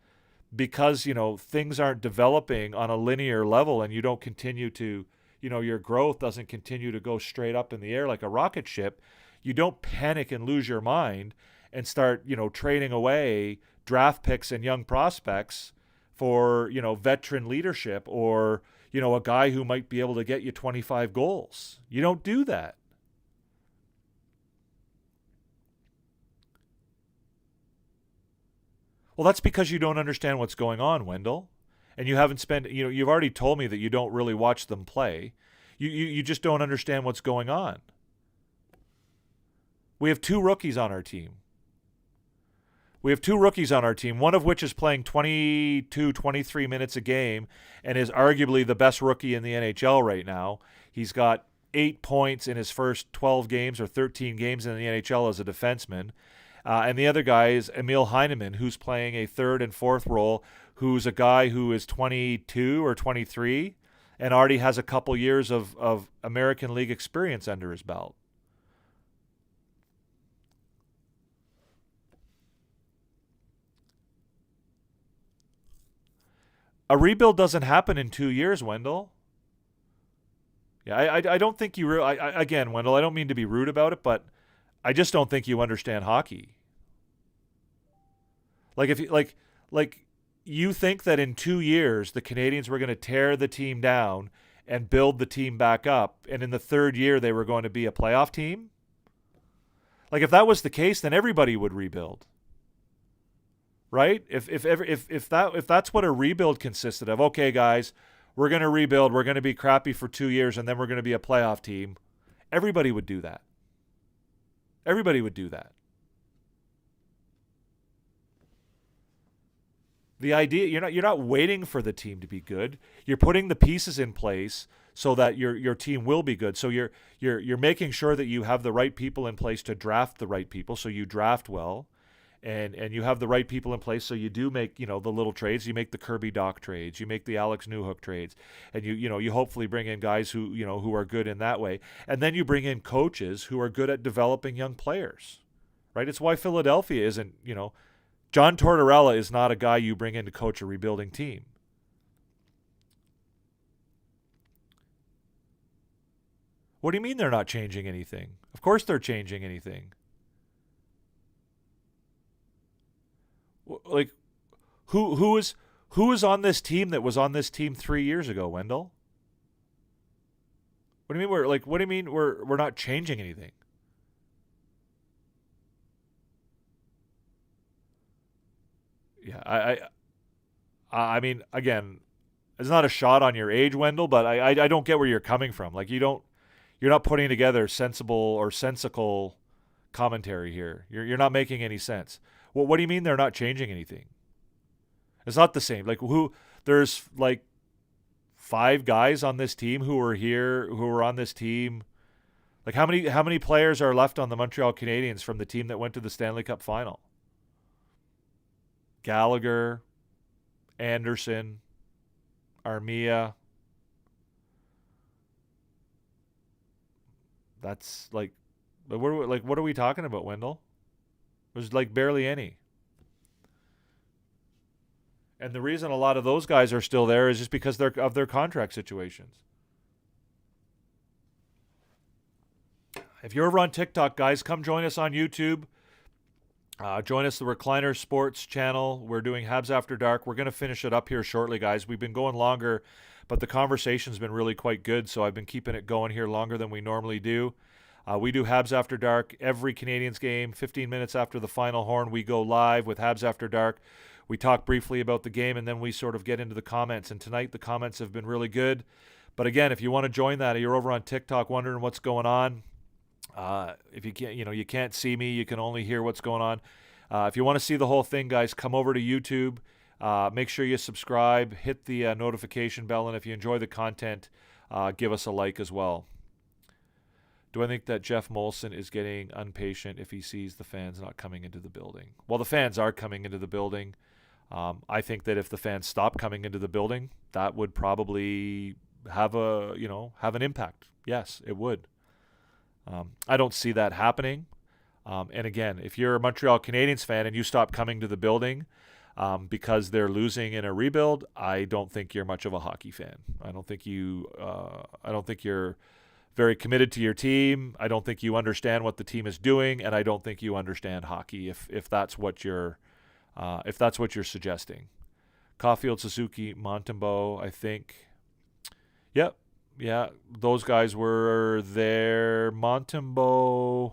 because, things aren't developing on a linear level and you don't continue to, your growth doesn't continue to go straight up in the air like a rocket ship. You don't panic and lose your mind and start, trading away draft picks and young prospects for, veteran leadership or, a guy who might be able to get you 25 goals. You don't do that. Well, that's because you don't understand what's going on, Wendell. And you haven't spent, you've already told me that you don't really watch them play. You just don't understand what's going on. We have 2 rookies on our team. One of which is playing 22, 23 minutes a game and is arguably the best rookie in the NHL right now. He's got 8 points in his first 12 games or 13 games in the NHL as a defenseman. And the other guy is Emil Heineman, who's playing a third and fourth role, who's a guy who is 22 or 23 and already has a couple years of American League experience under his belt. A rebuild doesn't happen in 2 years, Wendell. Yeah, I don't think you... again, Wendell, I don't mean to be rude about it, but I just don't think you understand hockey. Like if you think that in 2 years the Canadiens were going to tear the team down and build the team back up, and in the third year they were going to be a playoff team? Like if that was the case, then everybody would rebuild. Right? If that's what a rebuild consisted of, okay, guys, we're going to rebuild, we're going to be crappy for 2 years, and then we're going to be a playoff team. Everybody would do that. Everybody would do that. The idea, you're not waiting for the team to be good. You're putting the pieces in place so that your team will be good. So you're making sure that you have the right people in place to draft the right people. So you draft well, and you have the right people in place. So you do make the little trades. You make the Kirby Dach trades. You make the Alex Newhook trades, and you hopefully bring in guys who are good in that way. And then you bring in coaches who are good at developing young players. Right? It's why Philadelphia isn't John Tortorella is not a guy you bring in to coach a rebuilding team. What do you mean they're not changing anything? Of course they're changing anything. Like, who is on this team that was on this team 3 years ago, Wendell? What do you mean we're not changing anything? Yeah, I mean, again, it's not a shot on your age, Wendell, but I don't get where you're coming from. Like you're not putting together sensible or sensical commentary here. You're not making any sense. What do you mean they're not changing anything? It's not the same. Like there's like 5 guys on this team who were on this team. Like how many players are left on the Montreal Canadiens from the team that went to the Stanley Cup final? Gallagher, Anderson, Armia. That's like, what are we talking about, Wendell? There's like barely any. And the reason a lot of those guys are still there is just because of their contract situations. If you're over on TikTok, guys, come join us on YouTube. Join us, the Recliner Sports channel. We're doing Habs After Dark. We're going to finish it up here shortly, guys. We've been going longer, but the conversation's been really quite good, so I've been keeping it going here longer than we normally do. We do Habs After Dark every Canadiens game. 15 minutes after the final horn, we go live with Habs After Dark. We talk briefly about the game, and then we sort of get into the comments. And tonight, the comments have been really good. But again, if you want to join that, you're over on TikTok wondering what's going on. If you can't, you can't see me, you can only hear what's going on. If you want to see the whole thing, guys, come over to YouTube. Make sure you subscribe, hit the notification bell, and if you enjoy the content, give us a like as well. Do I think that Jeff Molson is getting impatient if he sees the fans not coming into the building? Well, the fans are coming into the building. I think that if the fans stop coming into the building, that would probably have an impact. Yes, it would. I don't see that happening. And again, if you're a Montreal Canadiens fan and you stop coming to the building because they're losing in a rebuild, I don't think you're much of a hockey fan. I don't think you're very committed to your team. I don't think you understand what the team is doing, and I don't think you understand hockey. If that's what you're suggesting. Caulfield, Suzuki, Montembeault, I think. Yep. Yeah, those guys were there. Montembeault,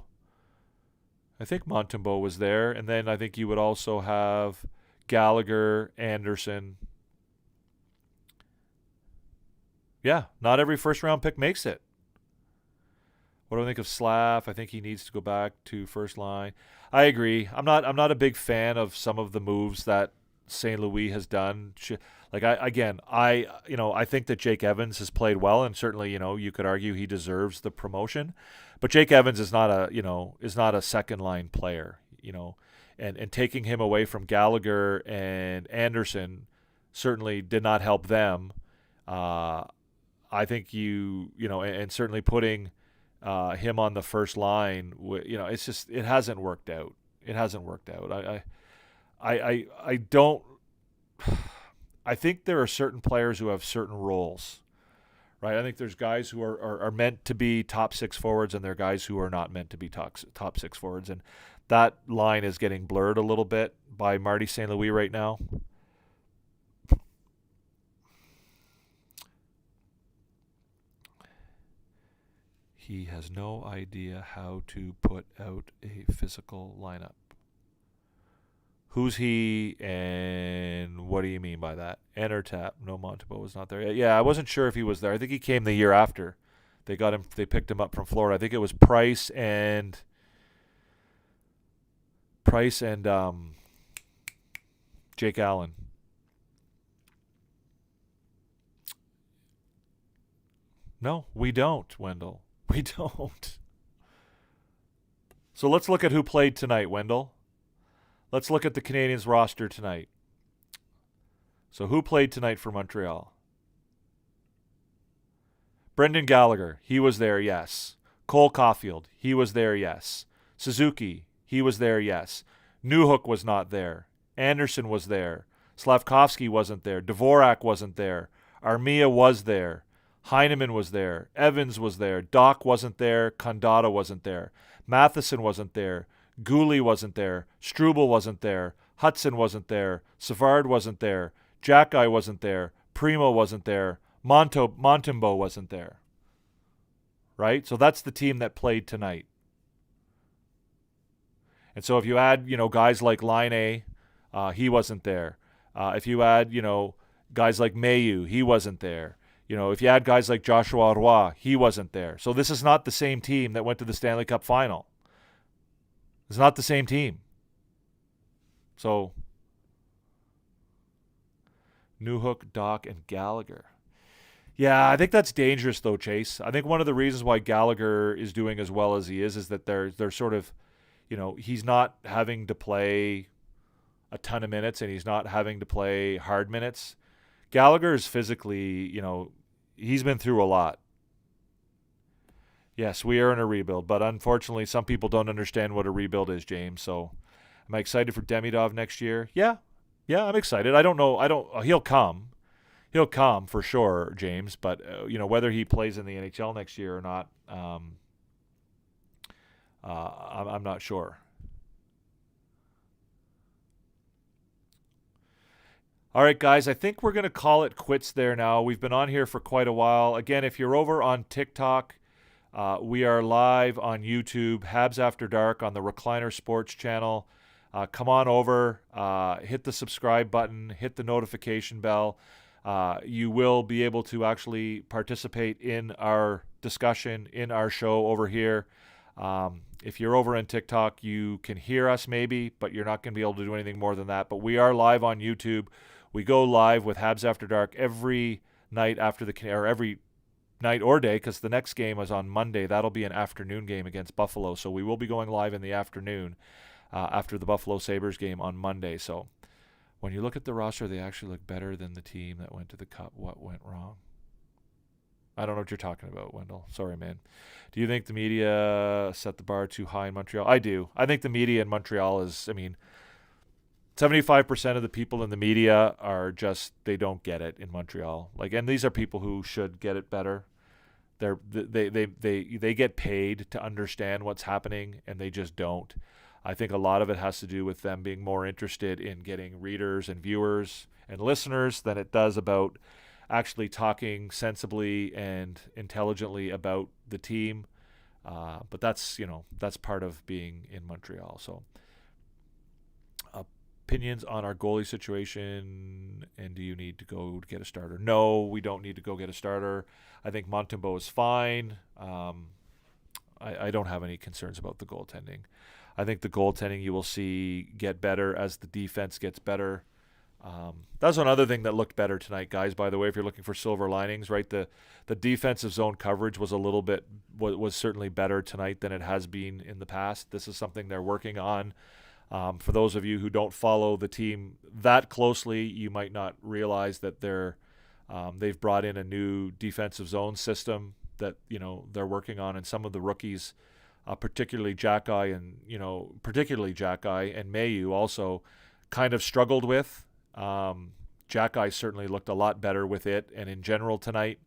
I think Montembeault was there. And then I think you would also have Gallagher, Anderson. Yeah, not every first-round pick makes it. What do I think of Slav? I think he needs to go back to first line. I agree. I'm not a big fan of some of the moves that St. Louis has done. I think that Jake Evans has played well, and certainly, you could argue he deserves the promotion. But Jake Evans is not a second line player, and taking him away from Gallagher and Anderson certainly did not help them. I think and certainly putting him on the first line, it's just, it hasn't worked out. It hasn't worked out. I don't. I think there are certain players who have certain roles, right? I think there's guys who are meant to be top six forwards, and there are guys who are not meant to be top six forwards, and that line is getting blurred a little bit by Marty St. Louis right now. He has no idea how to put out a physical lineup. Who's he, and what do you mean by that? Enter tap. No, Montembeault was not there. Yeah, I wasn't sure if he was there. I think he came the year after. They picked him up from Florida. I think it was Price and Jake Allen. No, we don't, Wendell. We don't. So let's look at who played tonight, Wendell. Let's look at the Canadiens roster tonight. So who played tonight for Montreal? Brendan Gallagher, he was there, yes. Cole Caulfield, he was there, yes. Suzuki, he was there, yes. Newhook was not there. Anderson was there. Slavkovsky wasn't there. Dvorak wasn't there. Armia was there. Heineman was there. Evans was there. Doc wasn't there. Condotta wasn't there. Matheson wasn't there. Gooley wasn't there. Struble wasn't there. Hudson wasn't there. Savard wasn't there. Jackeye wasn't there. Primo wasn't there. Montembeault wasn't there. Right? So that's the team that played tonight. And so if you add, guys like Laine, he wasn't there. If you add, guys like Mayu, he wasn't there. If you add guys like Joshua Roy, he wasn't there. So this is not the same team that went to the Stanley Cup final. It's not the same team. So, Newhook, Doc, and Gallagher. Yeah, I think that's dangerous, though, Chase. I think one of the reasons why Gallagher is doing as well as he is that they're sort of, he's not having to play a ton of minutes, and he's not having to play hard minutes. Gallagher is physically, he's been through a lot. Yes, we are in a rebuild, but unfortunately, some people don't understand what a rebuild is, James. So, am I excited for Demidov next year? Yeah, I'm excited. I don't know. He'll come for sure, James. But whether he plays in the NHL next year or not, I'm not sure. All right, guys, I think we're going to call it quits there now. We've been on here for quite a while. Again, if you're over on TikTok, We are live on YouTube, Habs After Dark on the Recliner Sports channel. Come on over, hit the subscribe button, hit the notification bell. You will be able to actually participate in our discussion, in our show over here. If you're over on TikTok, you can hear us maybe, but you're not going to be able to do anything more than that. But we are live on YouTube. We go live with Habs After Dark every night after every night or day, because the next game is on Monday. That'll be an afternoon game against Buffalo. So we will be going live in the afternoon after the Buffalo Sabres game on Monday. So when you look at the roster, they actually look better than the team that went to the Cup. What went wrong? I don't know what you're talking about, Wendell. Sorry, man. Do you think the media set the bar too high in Montreal? I do. I think the media in Montreal is, 75% of the people in the media are just, they don't get it in Montreal. And these are people who should get it better. They get paid to understand what's happening, and they just don't. I think a lot of it has to do with them being more interested in getting readers and viewers and listeners than it does about actually talking sensibly and intelligently about the team. But that's part of being in Montreal. So opinions on our goalie situation, and do you need to go get a starter? No, we don't need to go get a starter. I think Montembeault is fine. I don't have any concerns about the goaltending. I think the goaltending you will see get better as the defense gets better. That's one other thing that looked better tonight, guys, by the way, if you're looking for silver linings, right? The defensive zone coverage was was certainly better tonight than it has been in the past. This is something they're working on. For those of you who don't follow the team that closely, you might not realize that they've brought in a new defensive zone system that, they're working on, and some of the rookies, particularly Jack-Eye and Mayu also kind of struggled with. Jack-Eye certainly looked a lot better with it, and in general tonight,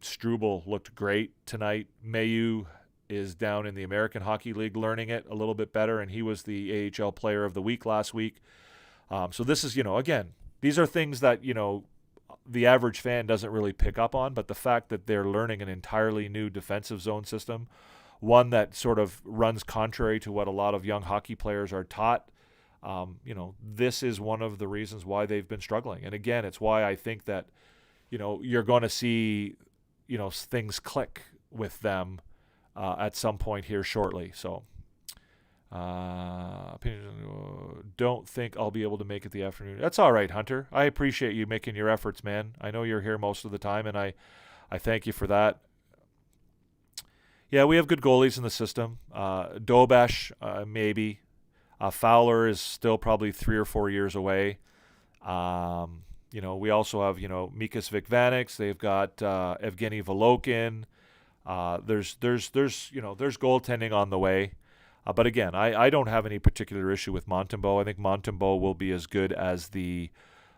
Struble looked great tonight. Mayu is down in the American Hockey League learning it a little bit better, and he was the AHL Player of the Week last week. So this is, again, these are things that, the average fan doesn't really pick up on, but the fact that they're learning an entirely new defensive zone system, one that sort of runs contrary to what a lot of young hockey players are taught, this is one of the reasons why they've been struggling. And again, it's why I think that, you're going to see, things click with them at some point here shortly. So, don't think I'll be able to make it the afternoon. That's all right, Hunter. I appreciate you making your efforts, man. I know you're here most of the time, and I thank you for that. Yeah, we have good goalies in the system. Dobesh, maybe. Fowler is still probably 3 or 4 years away. We also have, Mikas Vikvaneks. They've got Evgeny Volokin. There's goaltending on the way. But again, I don't have any particular issue with Montembeault. I think Montembeault will be as good as the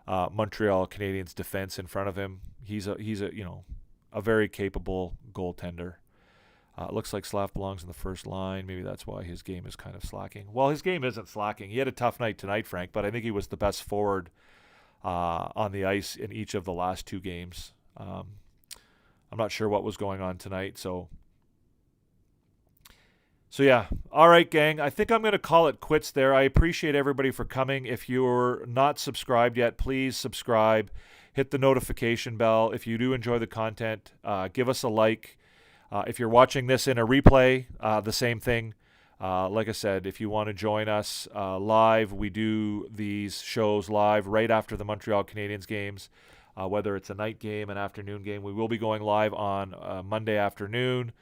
Montreal Canadiens defense in front of him. He's a very capable goaltender. Looks like Slav belongs in the first line. Maybe that's why his game is kind of slacking. Well, his game isn't slacking. He had a tough night tonight, Frank, but I think he was the best forward on the ice in each of the last 2 games. I'm not sure what was going on tonight, so yeah. All right, gang. I think I'm going to call it quits there. I appreciate everybody for coming. If you're not subscribed yet, please subscribe. Hit the notification bell. If you do enjoy the content, give us a like. If you're watching this in a replay, the same thing. Like I said, if you want to join us live, we do these shows live right after the Montreal Canadiens games, whether it's a night game, an afternoon game. We will be going live on Monday afternoon.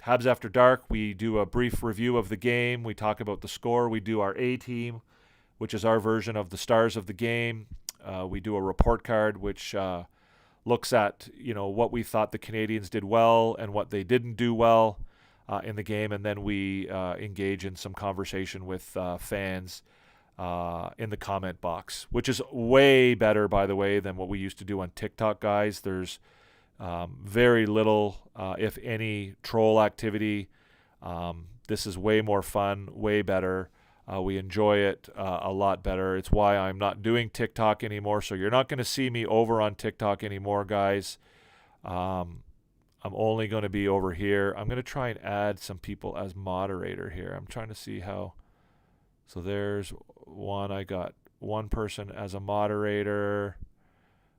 Habs After Dark, we do a brief review of the game. We talk about the score. We do our A-team, which is our version of the stars of the game. We do a report card, which looks at, what we thought the Canadiens did well and what they didn't do well in the game. And then we engage in some conversation with fans in the comment box, which is way better, by the way, than what we used to do on TikTok, guys. There's very little, if any, troll activity. This is way more fun, way better. We enjoy it a lot better. It's why I'm not doing TikTok anymore. So you're not going to see me over on TikTok anymore, guys. I'm only going to be over here. I'm going to try and add some people as moderator here. I'm trying to see how. So there's one. I got one person as a moderator.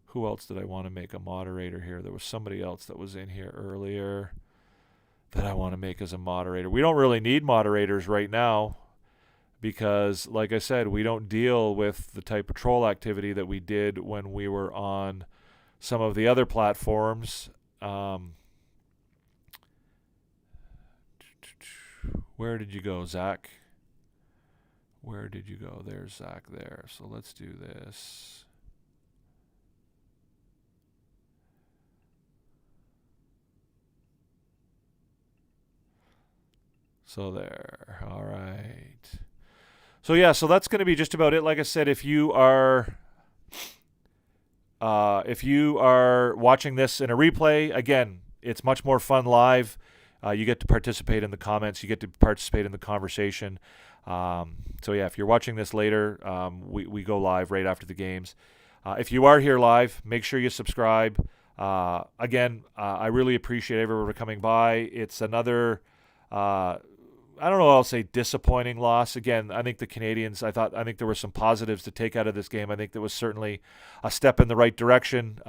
Who else did I want to make a moderator here? There was somebody else that was in here earlier that I want to make as a moderator. We don't really need moderators right now because, like I said, we don't deal with the type of troll activity that we did when we were on some of the other platforms. Where did you go, Zach? Where did you go? There's Zach there. So let's do this. So there. All right. So yeah, so that's going to be just about it. Like I said, if you are watching this in a replay, again, it's much more fun live. You get to participate in the comments. You get to participate in the conversation. So yeah, if you're watching this later, we go live right after the games. If you are here live, make sure you subscribe. Again, I really appreciate everyone coming by. It's another, I don't know what I'll say, disappointing loss. Again, I think the Canadiens, I think there were some positives to take out of this game. I think there was certainly a step in the right direction,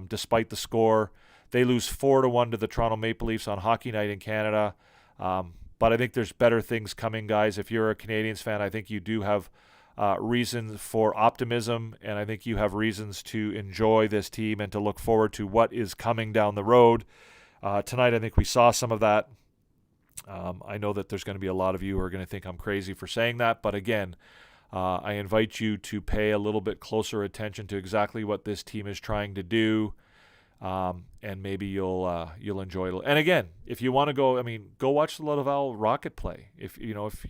despite the score. They lose 4-1 to the Toronto Maple Leafs on Hockey Night in Canada. But I think there's better things coming, guys. If you're a Canadiens fan, I think you do have reasons for optimism, and I think you have reasons to enjoy this team and to look forward to what is coming down the road. Tonight, I think we saw some of that. I know that there's going to be a lot of you who are going to think I'm crazy for saying that, but again, I invite you to pay a little bit closer attention to exactly what this team is trying to do. And maybe you'll enjoy it. And again, if you want to go, go watch the Laval Rocket play. If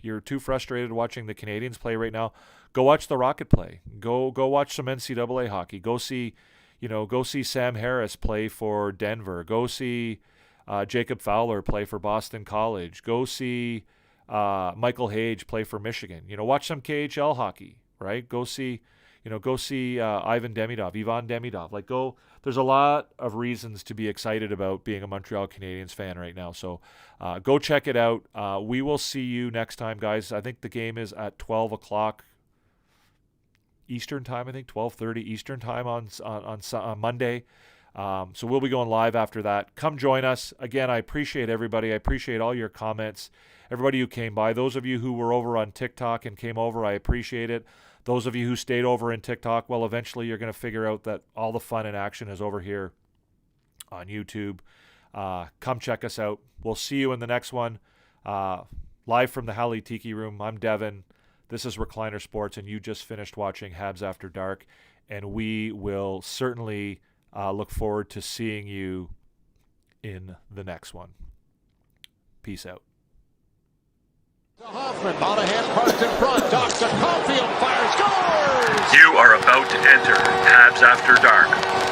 you're too frustrated watching the Canadiens play right now, go watch the Rocket play. Go watch some NCAA hockey. Go see Sam Harris play for Denver. Go see Jacob Fowler play for Boston College. Go see Michael Hage play for Michigan. Watch some KHL hockey, right? Go see Ivan Demidov. There's a lot of reasons to be excited about being a Montreal Canadiens fan right now. So go check it out. We will see you next time, guys. I think the game is at 12 o'clock Eastern time, 12:30 Eastern time on Monday. So we'll be going live after that. Come join us. Again, I appreciate everybody. I appreciate all your comments, everybody who came by. Those of you who were over on TikTok and came over, I appreciate it. Those of you who stayed over in TikTok, well, eventually you're going to figure out that all the fun and action is over here on YouTube. Come check us out. We'll see you in the next one. Live from the Halley Tiki Room, I'm Devin. This is Recliner Sports, and you just finished watching Habs After Dark. And we will certainly look forward to seeing you in the next one. Peace out. Hoffman, Monahan parked in front, talks to Caulfield, fires, scores! You are about to enter Habs After Dark.